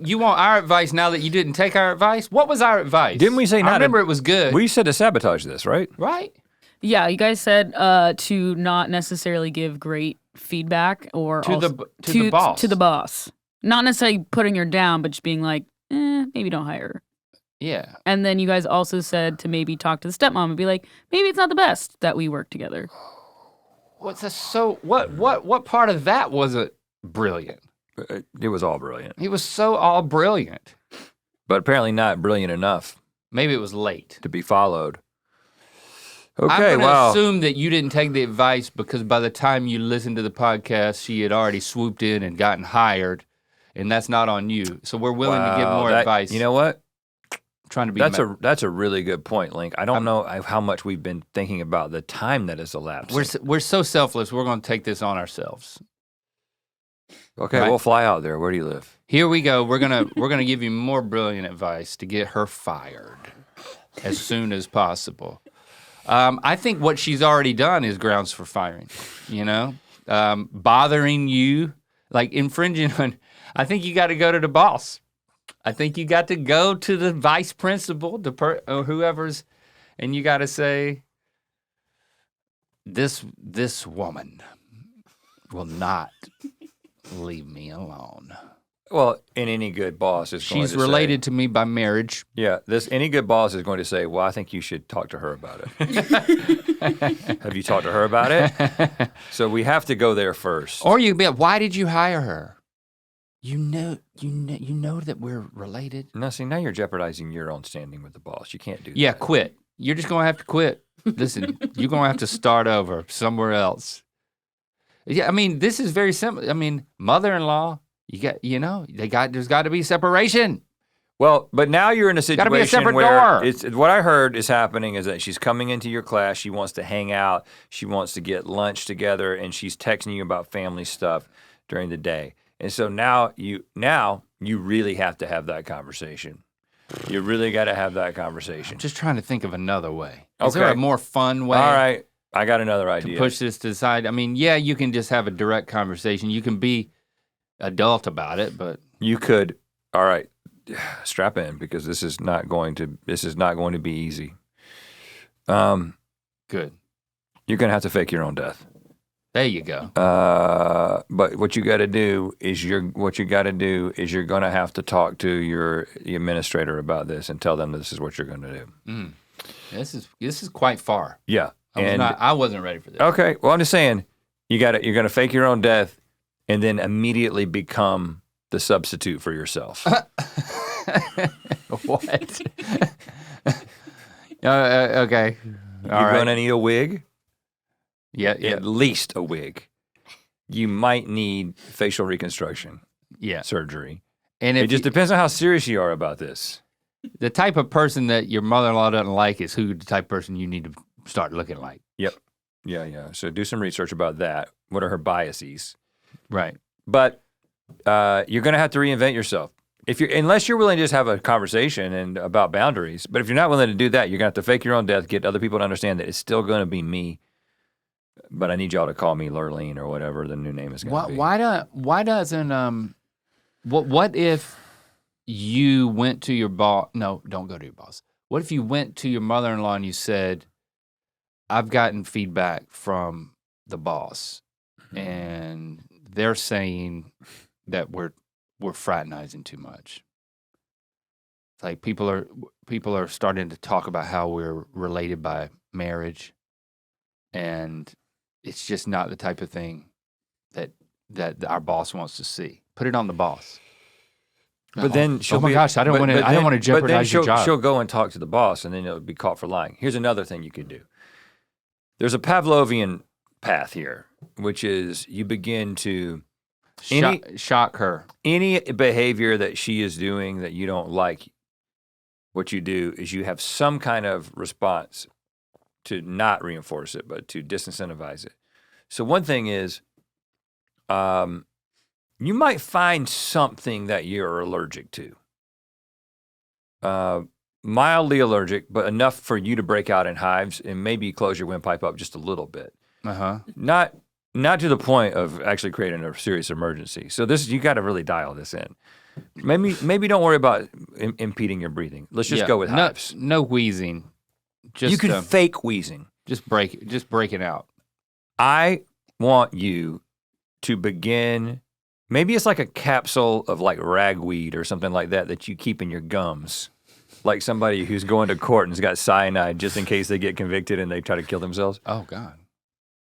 You want our advice now that you didn't take our advice? What was our advice? Didn't we say I not to- remember it was good. We said to sabotage this, right? Right? Yeah, you guys said to not necessarily give great feedback or To also, the boss. To the boss. Not necessarily putting her down, but just being like, maybe don't hire her. Yeah. And then you guys also said to maybe talk to the stepmom and be like, maybe it's not the best that we work together. What's that? So what part of that wasn't brilliant? It was all brilliant. He was so all brilliant. But apparently not brilliant enough Maybe it was late. to be followed. I'm Okay, gonna wow. assume that you didn't take the advice because by the time you listened to the podcast, she had already swooped in and gotten hired, and that's not on you. So we're willing to give Wow, more that- advice. You know what? Trying to be That's a really good point, Link. I don't know how much we've been thinking about the time that has elapsed. we're so selfless. We're going to take this on ourselves. Okay, right. we'll fly out there. Where do you live? Here we go. We're gonna give you more brilliant advice to get her fired as soon as possible. I think what she's already done is grounds for firing. You know, bothering you, like infringing on. I think you got to go to the boss. I think you got to go to the vice principal, or whoever's, and you got to say, this woman will not leave me alone. Well, and any good boss is going to She's related to me by marriage. Yeah, any good boss is going to say, well, I think you should talk to her about it. Have you talked to her about it? So we have to go there first. Or you be like, why did you hire her? You know that we're related. No, see, now you're jeopardizing your own standing with the boss. You can't do that. Yeah, quit. You're just gonna have to quit. Listen, you're gonna have to start over somewhere else. Yeah, I mean, this is very simple. I mean, mother-in-law, there's got to be separation. Well, but now you're in a situation Gotta be a separate where door. What I heard is happening is that she's coming into your class. She wants to hang out. She wants to get lunch together, and she's texting you about family stuff during the day. And so now you really have to have that conversation. You really got to have that conversation. I'm just trying to think of another way. Is there a more fun way? All right, I got another idea. To push this to the side. I mean, yeah, you can just have a direct conversation. You can be adult about it, but you could. All right, strap in because this is not going to be easy. Good. You're gonna have to fake your own death. There you go. But what you got to do is you're going to have to talk to your administrator about this and tell them this is what you're going to do. This is quite far. Yeah, I wasn't ready for this. Okay, well I'm just saying you're going to fake your own death and then immediately become the substitute for yourself. What? Okay. You're going to need a wig. Yeah. At least a wig. You might need facial reconstruction. Yeah. Surgery. And it just depends on how serious you are about this. The type of person that your mother-in-law doesn't like is the type of person you need to start looking like. Yep. Yeah. So do some research about that. What are her biases? Right. But you're going to have to reinvent yourself. Unless you're willing to just have a conversation and about boundaries. But if you're not willing to do that, you're going to have to fake your own death, get other people to understand that it's still going to be me. But I need y'all to call me Lurleen or whatever the new name is going to be. Why doesn't what if you went to your boss? No, don't go to your boss. What if you went to your mother-in-law and you said, I've gotten feedback from the boss and they're saying that we're fraternizing too much. It's like people are starting to talk about how we're related by marriage, and it's just not the type of thing that our boss wants to see. Put it on the boss. But then she'll gosh, I don't want to jeopardize your job. She'll go and talk to the boss, and then it'll be caught for lying. Here's another thing you could do. There's a Pavlovian path here, which is you begin to shock her. Any behavior that she is doing that you don't like, what you do is you have some kind of response to not reinforce it, but to disincentivize it. So one thing is, you might find something that you're allergic to. Mildly allergic, but enough for you to break out in hives and maybe close your windpipe up just a little bit. Not to the point of actually creating a serious emergency. So you got to really dial this in. Maybe don't worry about impeding your breathing. Let's just go with hives. No wheezing. You can fake wheezing. Just break it out. I want you to begin. Maybe it's like a capsule of like ragweed or something like that you keep in your gums. Like somebody who's going to court and has got cyanide just in case they get convicted and they try to kill themselves. Oh, God.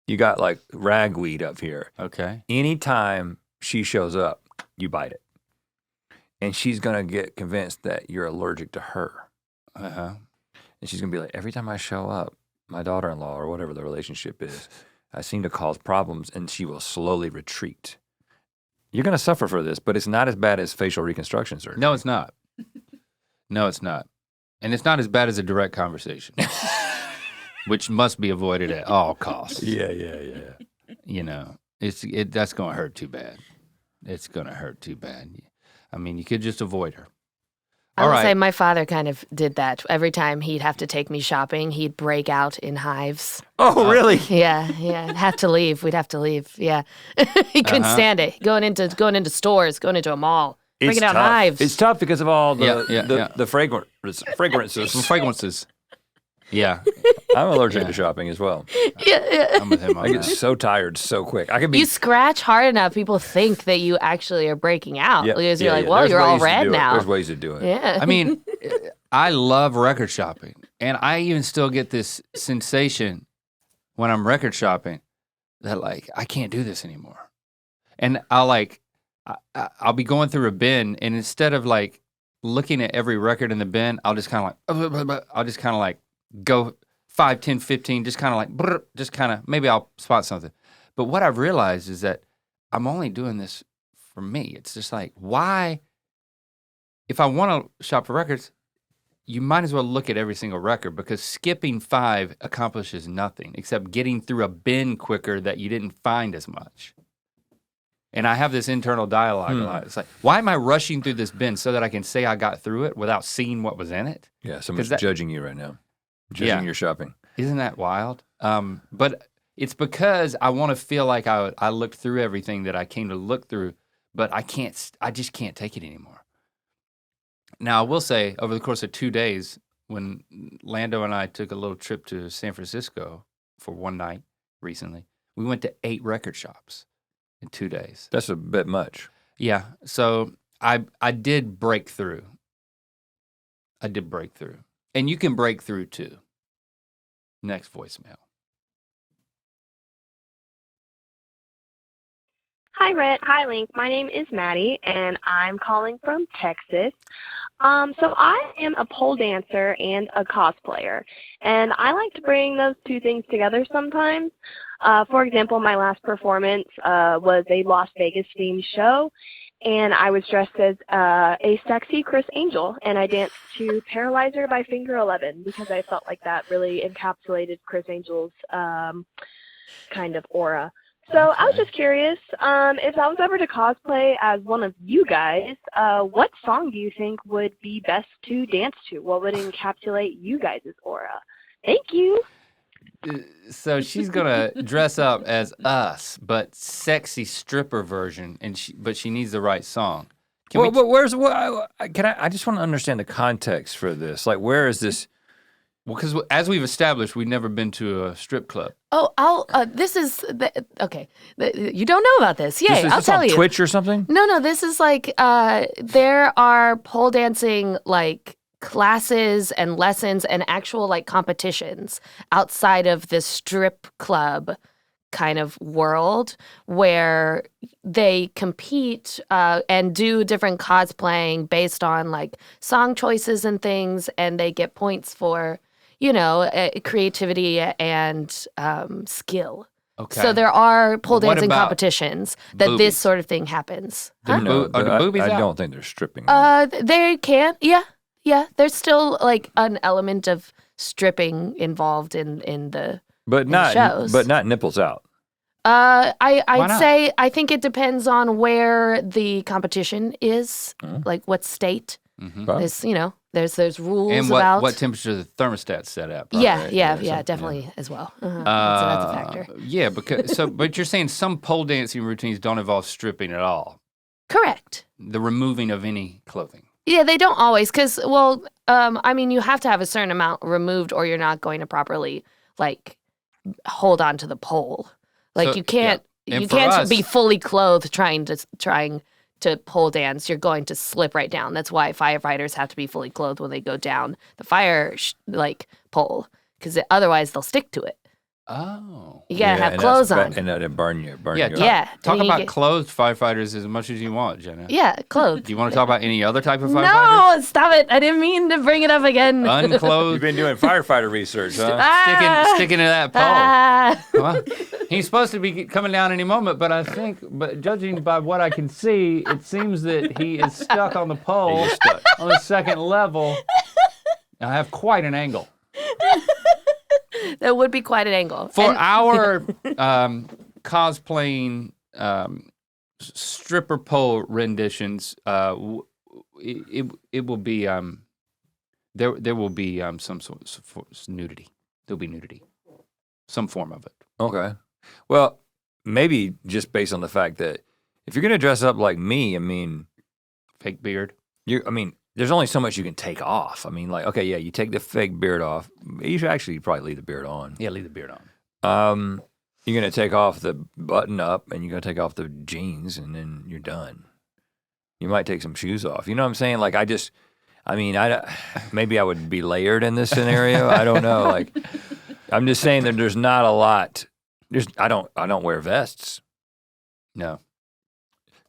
You got like ragweed up here. Okay. Anytime she shows up, you bite it. And she's going to get convinced that you're allergic to her. And she's going to be like, every time I show up, my daughter-in-law or whatever the relationship is, I seem to cause problems, and she will slowly retreat. You're going to suffer for this, but it's not as bad as facial reconstruction surgery. No, it's not. No, it's not. And it's not as bad as a direct conversation, which must be avoided at all costs. Yeah. You know, that's going to hurt too bad. It's going to hurt too bad. I mean, you could just avoid her. I will say my father kind of did that. Every time he'd have to take me shopping, he'd break out in hives. Oh, really? Yeah. Have to leave. We'd have to leave. Yeah. He couldn't stand it. Going into stores, going into a mall, breaking out hives. It's tough because of all the fragrances. Fragrances. Yeah. I'm allergic to shopping as well. Yeah. I'm with him on I get that. so tired so quick. I can be. You scratch hard enough, people think that you actually are breaking out. Yeah, Because yeah, you're like, yeah. well, There's you're all ways to red do it. now. There's ways to do it. Yeah. I mean, I love record shopping, and I even still get this sensation when I'm record shopping that like I can't do this anymore. And I'll be going through a bin, and instead of like looking at every record in the bin, I'll just kind of like go 5, 10, 15, just kind of like just kind of maybe I'll spot something. But what I've realized is that I'm only doing this for me. It's just like, why? If I want to shop for records, you might as well look at every single record, because skipping 5 accomplishes nothing except getting through a bin quicker that you didn't find as much. And I have this internal dialogue a lot. It's like, why am I rushing through this bin so that I can say I got through it without seeing what was in it? Yeah, someone's that- judging you right now. Judging your shopping. Isn't that wild? But it's because I want to feel like I looked through everything that I came to look through, but I just can't take it anymore. Now, I will say, over the course of 2 days, when Lando and I took a little trip to San Francisco for one night recently, we went to 8 record shops in 2 days. That's a bit much. Yeah, so I did break through. And you can break through too. Next voicemail. Hi, Rhett. Hi, Link. My name is Maddie, and I'm calling from Texas. So I am a pole dancer and a cosplayer, and I like to bring those two things together sometimes. For example, my last performance was a Las Vegas-themed show, and I was dressed as a sexy Chris Angel, and I danced to Paralyzer by Finger 11 because I felt like that really encapsulated Chris Angel's kind of aura. So I was just curious, if I was ever to cosplay as one of you guys, what song do you think would be best to dance to? What would encapsulate you guys' aura? Thank you. So she's gonna dress up as us, but sexy stripper version, but she needs the right song. But I just want to understand the context for this. Like, where is this? Well, because as we've established, we've never been to a strip club. Oh, this is okay. You don't know about this? Yay! Is I'll this tell on you. Twitch or something? No. This is like there are pole dancing like classes and lessons and actual like competitions outside of the strip club kind of world where they compete and do different cosplaying based on like song choices and things, and they get points for creativity and skill. Okay. So there are pole But what dancing about competitions that boobies? this sort of thing happens. The No, are the boobies I out? don't think they're stripping. They can, yeah. There's still like an element of stripping involved in the. but not shows. But not nipples out. I'd not? say I think it depends on where the competition is, like what state. Mhm. Well, There's rules And about what temperature the thermostat's set at. Probably, Yeah, right? yeah, definitely as well. That's a factor. Yeah, but you're saying some pole dancing routines don't involve stripping at all. Correct. The removing of any clothing. Yeah, they don't always, because you have to have a certain amount removed, or you're not going to properly like hold on to the pole. Like So, you can't yeah. And you for can't us- be fully clothed trying to pole dance. You're going to slip right down. That's why firefighters have to be fully clothed when they go down the fire pole, because otherwise they'll stick to it. Oh. You gotta have and clothes that's on. And that'd burn you. Yeah, up. Yeah. Talk and you about get- clothed firefighters as much as you want, Jenna. Yeah, clothed. Do you want to talk about any other type of firefighters? No, stop it. I didn't mean to bring it up again. Unclothed, You've been doing firefighter research, huh? sticking to that pole. Ah. Well, he's supposed to be coming down any moment, but judging by what I can see, it seems that he is stuck on the pole He's stuck. on the second level. I have quite an angle. That would be quite an angle. For And- our cosplaying stripper pole renditions, it will be there will be some sort of nudity. There'll be nudity, some form of it. Okay. Well, maybe just based on the fact that if you're going to dress up like me, Fake beard. there's only so much you can take off. I mean, like, okay, yeah, you take the fake beard off. You should actually probably leave the beard on. Yeah, leave the beard on. You're gonna take off the button up, and you're gonna take off the jeans, and then you're done. You might take some shoes off. You know what I'm saying? Like, maybe I would be layered in this scenario. I don't know. Like, I'm just saying that there's not a lot. I don't wear vests. No.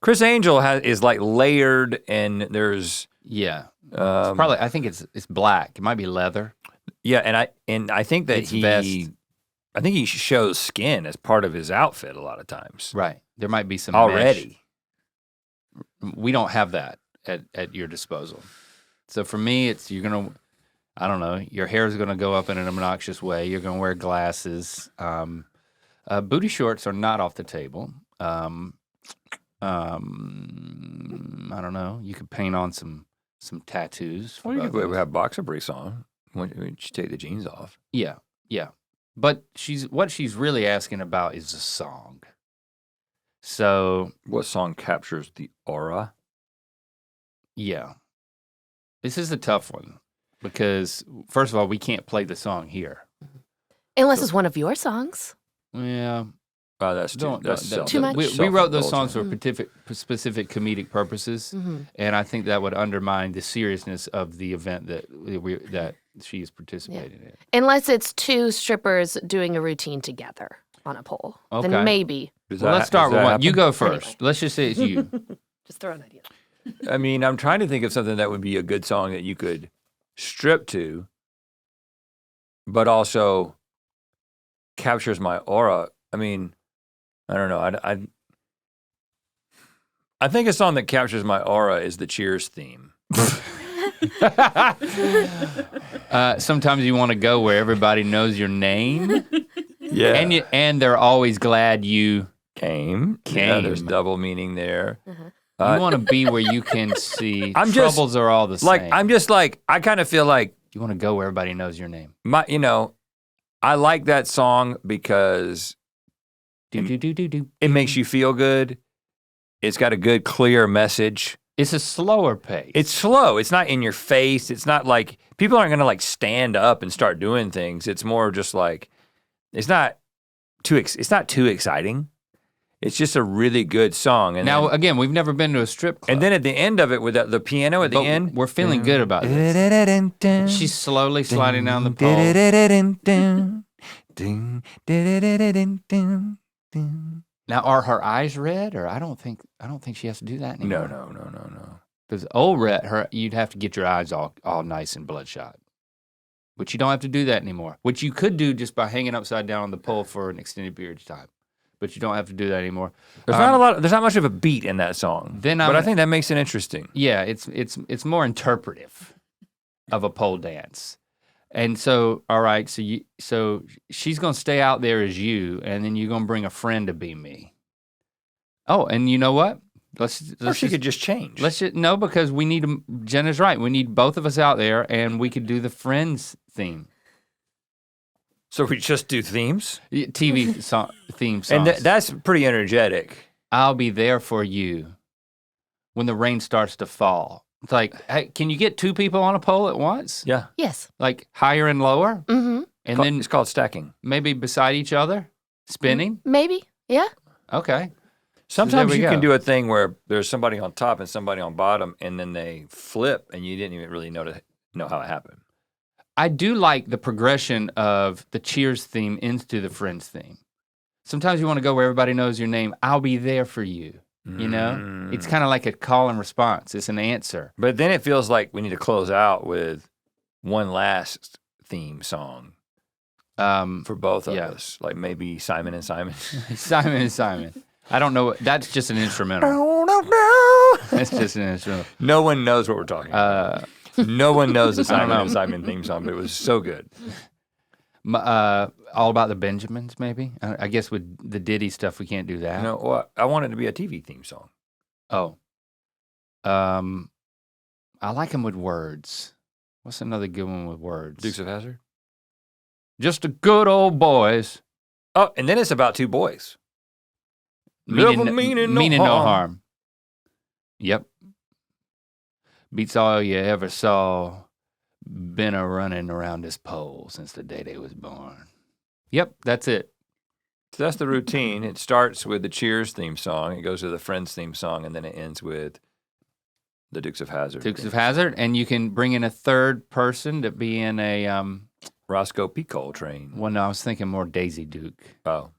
Chris Angel is like layered, and there's it's probably. I think it's black. It might be leather. Yeah, and I think that It's vest. I think he shows skin as part of his outfit a lot of times. Right. There might be some Already. mesh. We don't have that at your disposal. So for me, you're gonna. I don't know. Your hair is gonna go up in an obnoxious way. You're gonna wear glasses. Booty shorts are not off the table. I don't know. You could paint on some tattoos. Well, you could have boxer briefs on when you take the jeans off. Yeah. But what she's really asking about is a song. So What song captures the aura? yeah, this is a tough one because first of all, we can't play the song here. Unless it's one of your songs. Yeah. That's Too much? We wrote those songs for specific comedic purposes, and I think that would undermine the seriousness of the event that she is participating in. Unless it's two strippers doing a routine together on a pole. Okay. Then maybe. Well, let's start with one. You go first. Anyway. Let's just say it's you. Just throw an idea. I mean, I'm trying to think of something that would be a good song that you could strip to, but also captures my aura. I mean, I don't know. I think a song that captures my aura is the Cheers theme. Sometimes you want to go where everybody knows your name. Yeah. And they're always glad you came. Yeah, there's double meaning there. you want to be where you can see I'm just- troubles are all the same. Like, I'm just like, I kind of feel like you want to go where everybody knows your name. I like that song because Do. it makes you feel good. It's got a good, clear message. It's a slower pace. It's slow. It's not in your face. It's not like people aren't gonna like stand up and start doing things. It's more just like it's not too exciting. It's just a really good song. And now then, again, we've never been to a strip club. and then at the end of it with the piano at the but end, we're feeling good about this. She's slowly sliding down the pole. Now, are her eyes red, or I don't think she has to do that anymore. No. Because old Rhett, you'd have to get your eyes all nice and bloodshot. But you don't have to do that anymore. Which you could do just by hanging upside down on the pole for an extended period of time. But you don't have to do that anymore. There's not much of a beat in that song. But I think that makes it interesting. Yeah, it's more interpretive of a pole dance. And so, all right, so she's gonna stay out there as you, and then you're gonna bring a friend to be me. Oh, and you know what? Or she could just change. No, because we need Jenna's right. We need both of us out there, and we could do the Friends theme. So we just do themes? TV theme songs. And that's pretty energetic. I'll be there for you when the rain starts to fall. It's like, hey, can you get two people on a pole at once? Yeah. Yes. Like higher and lower? Mm-hmm. And then it's called stacking. maybe beside each other? Spinning? Maybe. Yeah. Okay. Sometimes there we you go. can do a thing where there's somebody on top and somebody on bottom, and then they flip, and you didn't even really know how it happened. I do like the progression of the Cheers theme into the Friends theme. Sometimes you want to go where everybody knows your name. I'll be there for you. You know? It's kind of like a call and response. It's an answer. But then it feels like we need to close out with one last theme song for both of us. Like maybe Simon and Simon. Simon and Simon. I don't know. That's just an instrumental. That's just an instrumental. No one knows what we're talking about. No one knows the Simon and Simon theme song, but it was so good. All About the Benjamins, maybe? I guess with the Diddy stuff, we can't do that. No, well, I want it to be a TV theme song. Oh. I like them with words. What's another good one with words? Dukes of Hazzard? Just a good old boys. Oh, and then it's about two boys. Meaning no harm. Yep. Beats all you ever saw. Been a running around this pole since the day they was born. Yep, that's it. So that's the routine. It starts with the Cheers theme song. It goes to the Friends theme song, and then it ends with the Dukes of Hazzard. Dukes of Hazzard, and you can bring in a third person to be in a Roscoe P. Coltrane. Well, no, I was thinking more Daisy Duke. Oh.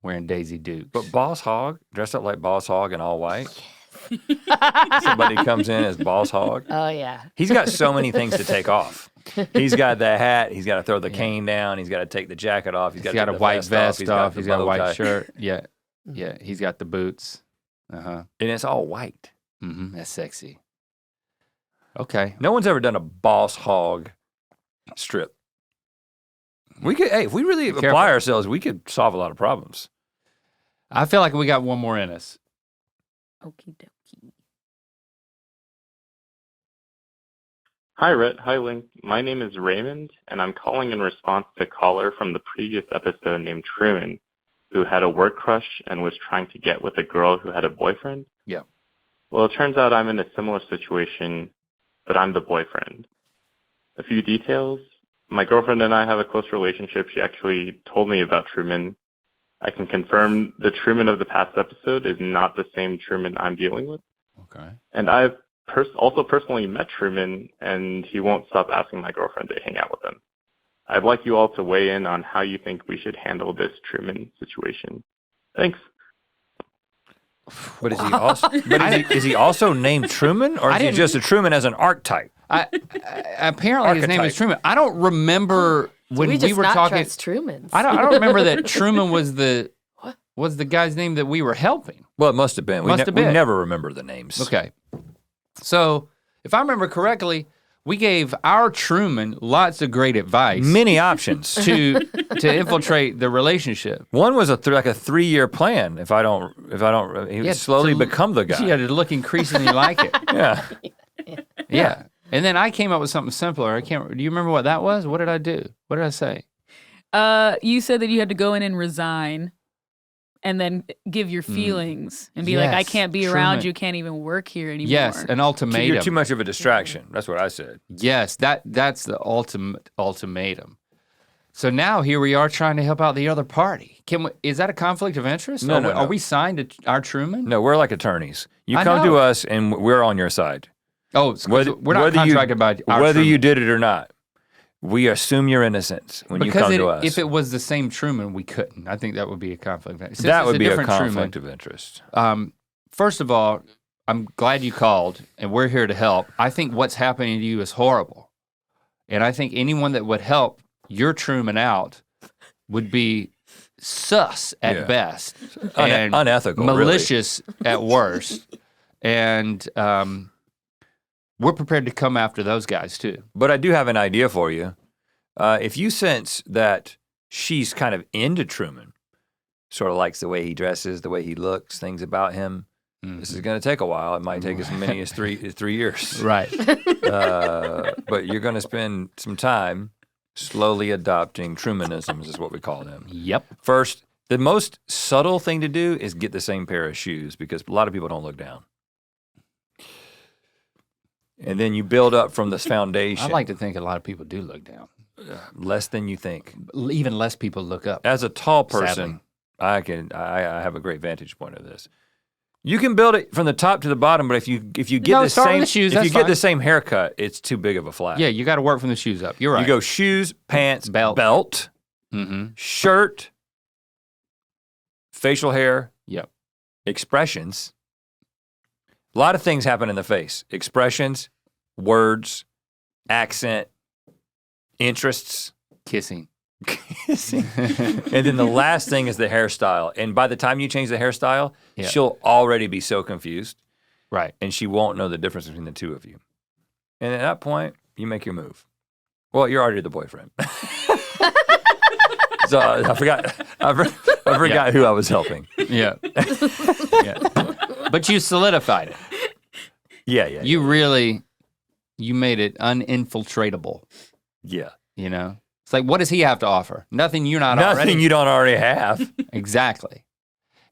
Wearing Daisy Dukes. But Boss Hogg, dressed up like Boss Hogg in all white. Somebody comes in as Boss Hogg. Oh, yeah. He's got so many things to take off. He's got the hat. He's got to throw the cane down. He's got to take the jacket off. He's got a white vest off. He's got a white tie. shirt. Yeah. Yeah. He's got the boots. Uh-huh. And it's all white. Mm-hmm. That's sexy. Okay. No one's ever done a Boss Hogg strip. We could, hey, if we really apply ourselves, we could solve a lot of problems. I feel like we got one more in us. Okie dokie. Hi, Rhett. Hi, Link. My name is Raymond, and I'm calling in response to a caller from the previous episode named Truman, who had a work crush and was trying to get with a girl who had a boyfriend. Yeah. Well, it turns out I'm in a similar situation, but I'm the boyfriend. A few details. My girlfriend and I have a close relationship. She actually told me about Truman. I can confirm the Truman of the past episode is not the same Truman I'm dealing with. Okay. And I've also personally met Truman, and he won't stop asking my girlfriend to hang out with him. I'd like you all to weigh in on how you think we should handle this Truman situation. Thanks. But is he also? Is he also named Truman, or is he just a Truman as an archetype? Apparently, his name is Truman. I don't remember when we were talking. Trumans. I don't remember that Truman was the guy's name that we were helping. Well, it must have been. We never remember the names. Okay. So, if I remember correctly, we gave our Truman lots of great advice. Many options to infiltrate the relationship. One was like a 3-year plan. If I don't, he would slowly become the guy. Yeah, to look increasingly like it. Yeah. Yeah. And then I came up with something simpler. Do you remember what that was? What did I do? What did I say? You said that you had to go in and resign and then give your feelings and be like, I can't be around you, can't even work here anymore. Yes, an ultimatum. You're too much of a distraction. That's what I said. Yes, that's the ultimate ultimatum. So now here we are trying to help out the other party. Is that a conflict of interest? No. Are we signed to our Truman? No, we're like attorneys. You come to us and we're on your side. Oh, we're not contracted by our whether Truman. you did it or not. We assume your innocence when you come to us. If it was the same Truman, we couldn't. I think that would be a conflict of interest. That would be a conflict of interest. First of all, I'm glad you called, and we're here to help. I think what's happening to you is horrible. And I think anyone that would help your Truman out would be sus at best. And unethical, malicious at worst. And we're prepared to come after those guys too. But I do have an idea for you. If you sense that she's kind of into Truman, sort of likes the way he dresses, the way he looks, things about him, this is going to take a while. It might take as many as three years. Right. But you're going to spend some time slowly adopting Trumanisms is what we call them. Yep. First, the most subtle thing to do is get the same pair of shoes because a lot of people don't look down. And then you build up from this foundation. I like to think a lot of people do look down. Less than you think. Even less people look up. As a tall person, sadly. I have a great vantage point of this. You can build it from the top to the bottom, but if you get the same haircut, it's too big of a flat. Yeah, you got to work from the shoes up. You're right. You go shoes, pants, belt, shirt, facial hair, expressions. A lot of things happen in the face. Expressions, words, accent, interests. Kissing. And then the last thing is the hairstyle. And by the time you change the hairstyle, she'll already be so confused. Right. And she won't know the difference between the two of you. And at that point, you make your move. Well, you're already the boyfriend. So I forgot who I was helping. Yeah. But you solidified it. Yeah. You made it uninfiltratable. Yeah. You know? It's like, what does he have to offer? Nothing you're not already. Nothing you don't already have. Exactly.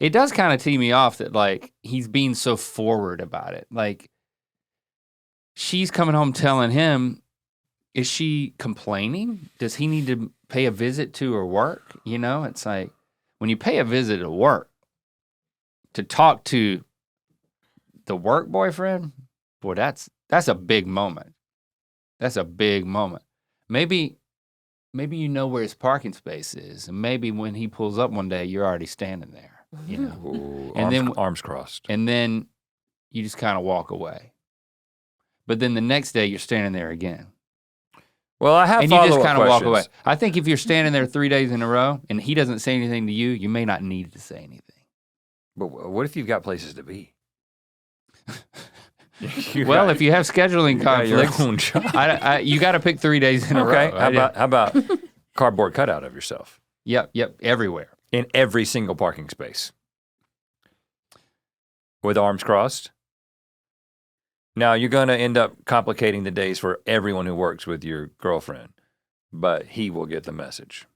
It does kind of tee me off that, like, he's being so forward about it. Like, she's coming home telling him, is she complaining? Does he need to pay a visit to her work? You know, it's like when you pay a visit to work to talk to the work boyfriend, boy, that's a big moment. That's a big moment. Maybe you know where his parking space is, and maybe when he pulls up one day, you're already standing there. You know, Ooh, and arms crossed. and then you just kind of walk away. But then the next day, you're standing there again. Well, I have and you just follow-up kind of walk away. questions. I think if you're standing there 3 days in a row and he doesn't say anything to you, you may not need to say anything. But what if you've got places to be? Well, if you have scheduling conflicts, your own job. you got to pick 3 days in a row. Okay, how about cardboard cutout of yourself Yep, everywhere. in every single parking space with arms crossed? Now, you're going to end up complicating the days for everyone who works with your girlfriend, but he will get the message.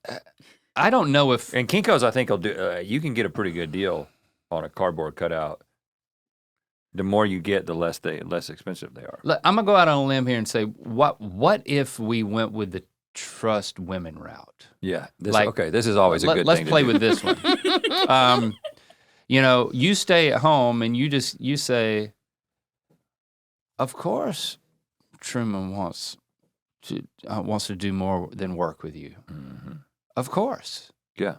I don't know if... And Kinko's, I think, will do. You can get a pretty good deal on a cardboard cutout. The more you get, the less expensive they are. I'm going to go out on a limb here and say, what if we went with the trust women route? Yeah. This is always a good let's thing play to do. with this one. You know, you stay at home and you say, of course, Truman wants to do more than work with you. Mm-hmm. Of course. Yeah.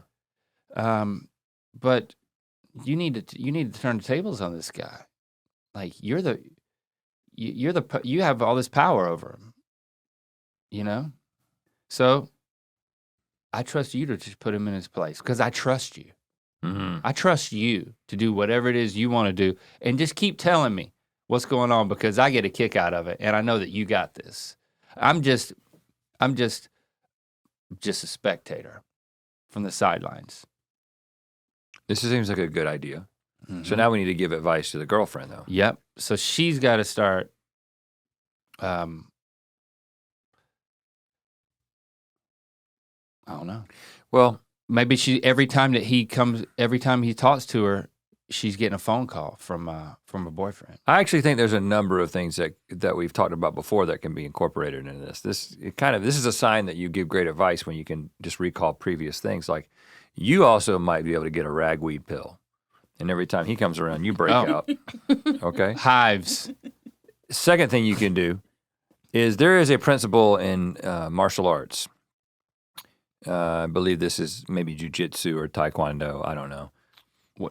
But you need to turn the tables on this guy. Like you have all this power over him. You know? So I trust you to just put him in his place because I trust you. Mm-hmm. I trust you to do whatever it is you want to do and just keep telling me what's going on because I get a kick out of it and I know that you got this. I'm just a spectator from the sidelines. This seems like a good idea. Mm-hmm. So now we need to give advice to the girlfriend, though. Yep. So she's got to start. I don't know. Well, maybe every time he talks to her, she's getting a phone call from a boyfriend. I actually think there's a number of things that we've talked about before that can be incorporated into this. This is a sign that you give great advice when you can just recall previous things. Like you also might be able to get a ragweed pill, and every time he comes around, you break out. Okay. Hives. Second thing you can do is there is a principle in martial arts. I believe this is maybe jujitsu or taekwondo. I don't know.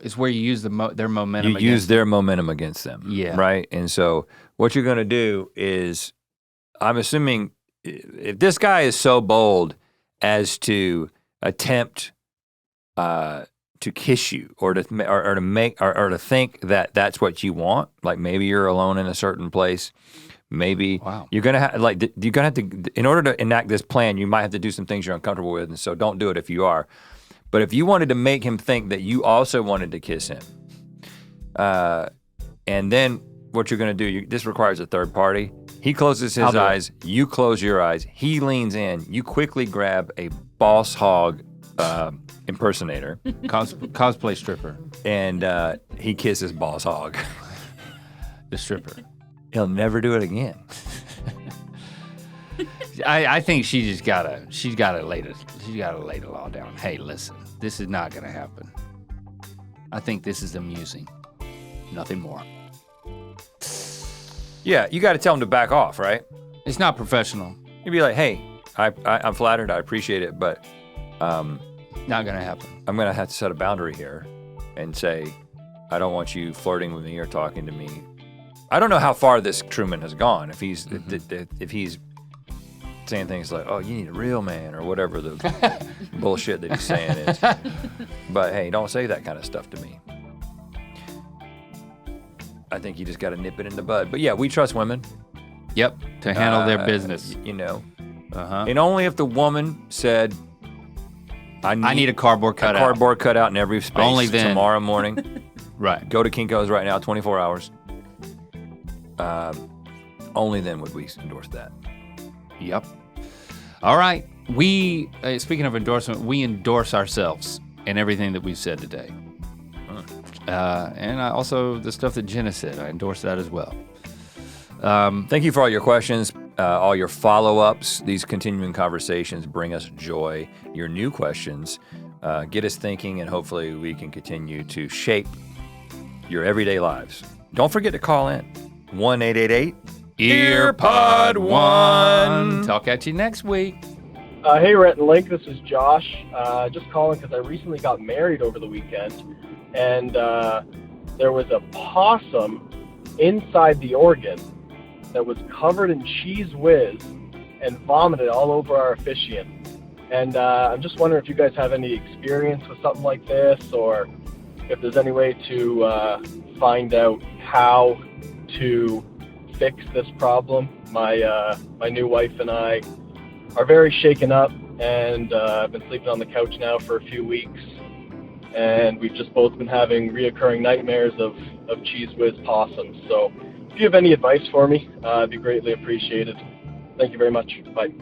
It's where you use their momentum. You use their momentum against them. Yeah. Right? And so what you're going to do is, I'm assuming if this guy is so bold as to attempt to kiss you or to think that that's what you want, like maybe you're alone in a certain place, maybe you're going to have to, in order to enact this plan, you might have to do some things you're uncomfortable with, and so don't do it if you are. But if you wanted to make him think that you also wanted to kiss him, and then what you're going to do, this requires a third party. He closes his eyes, you close your eyes, he leans in, you quickly grab a boss hog impersonator. Cosplay stripper. And he kisses boss hog. The stripper. He'll never do it again. I think she's gotta lay the law down. Hey, listen, this is not gonna happen. I think this is amusing. Nothing more. Yeah, you got to tell him to back off, right? It's not professional. You'd be like, hey, I'm flattered, I appreciate it, but not gonna happen. I'm gonna have to set a boundary here and say, I don't want you flirting with me or talking to me. I don't know how far this Truman has gone. If he's saying things like, oh, you need a real man or whatever the bullshit that he's saying is. But hey, don't say that kind of stuff to me. I think you just got to nip it in the bud. But yeah, we trust women. Yep, to handle their business. You know. Uh-huh. And only if the woman said, I need a cardboard cutout. A cardboard cutout in every space only then. Tomorrow morning. Right. Go to Kinko's right now, 24 hours. Only then would we endorse that. Yep. All right. We, speaking of endorsement, we endorse ourselves in everything that we've said today. And also the stuff that Jenna said, I endorse that as well. Thank you for all your questions, all your follow-ups. These continuing conversations bring us joy. Your new questions get us thinking, and hopefully we can continue to shape your everyday lives. Don't forget to call in 1-888-EARPOD1. Talk at you next week. Hey, Rhett Link, this is Josh. Just calling because I recently got married over the weekend, and there was a possum inside the organ that was covered in cheese whiz and vomited all over our officiant. And I'm just wondering if you guys have any experience with something like this, or if there's any way to find out how to fix this problem. My new wife and I are very shaken up, and I've been sleeping on the couch now for a few weeks, and we've just both been having reoccurring nightmares of cheese whiz possums. So if you have any advice for me, it'd be greatly appreciated. Thank you very much. Bye.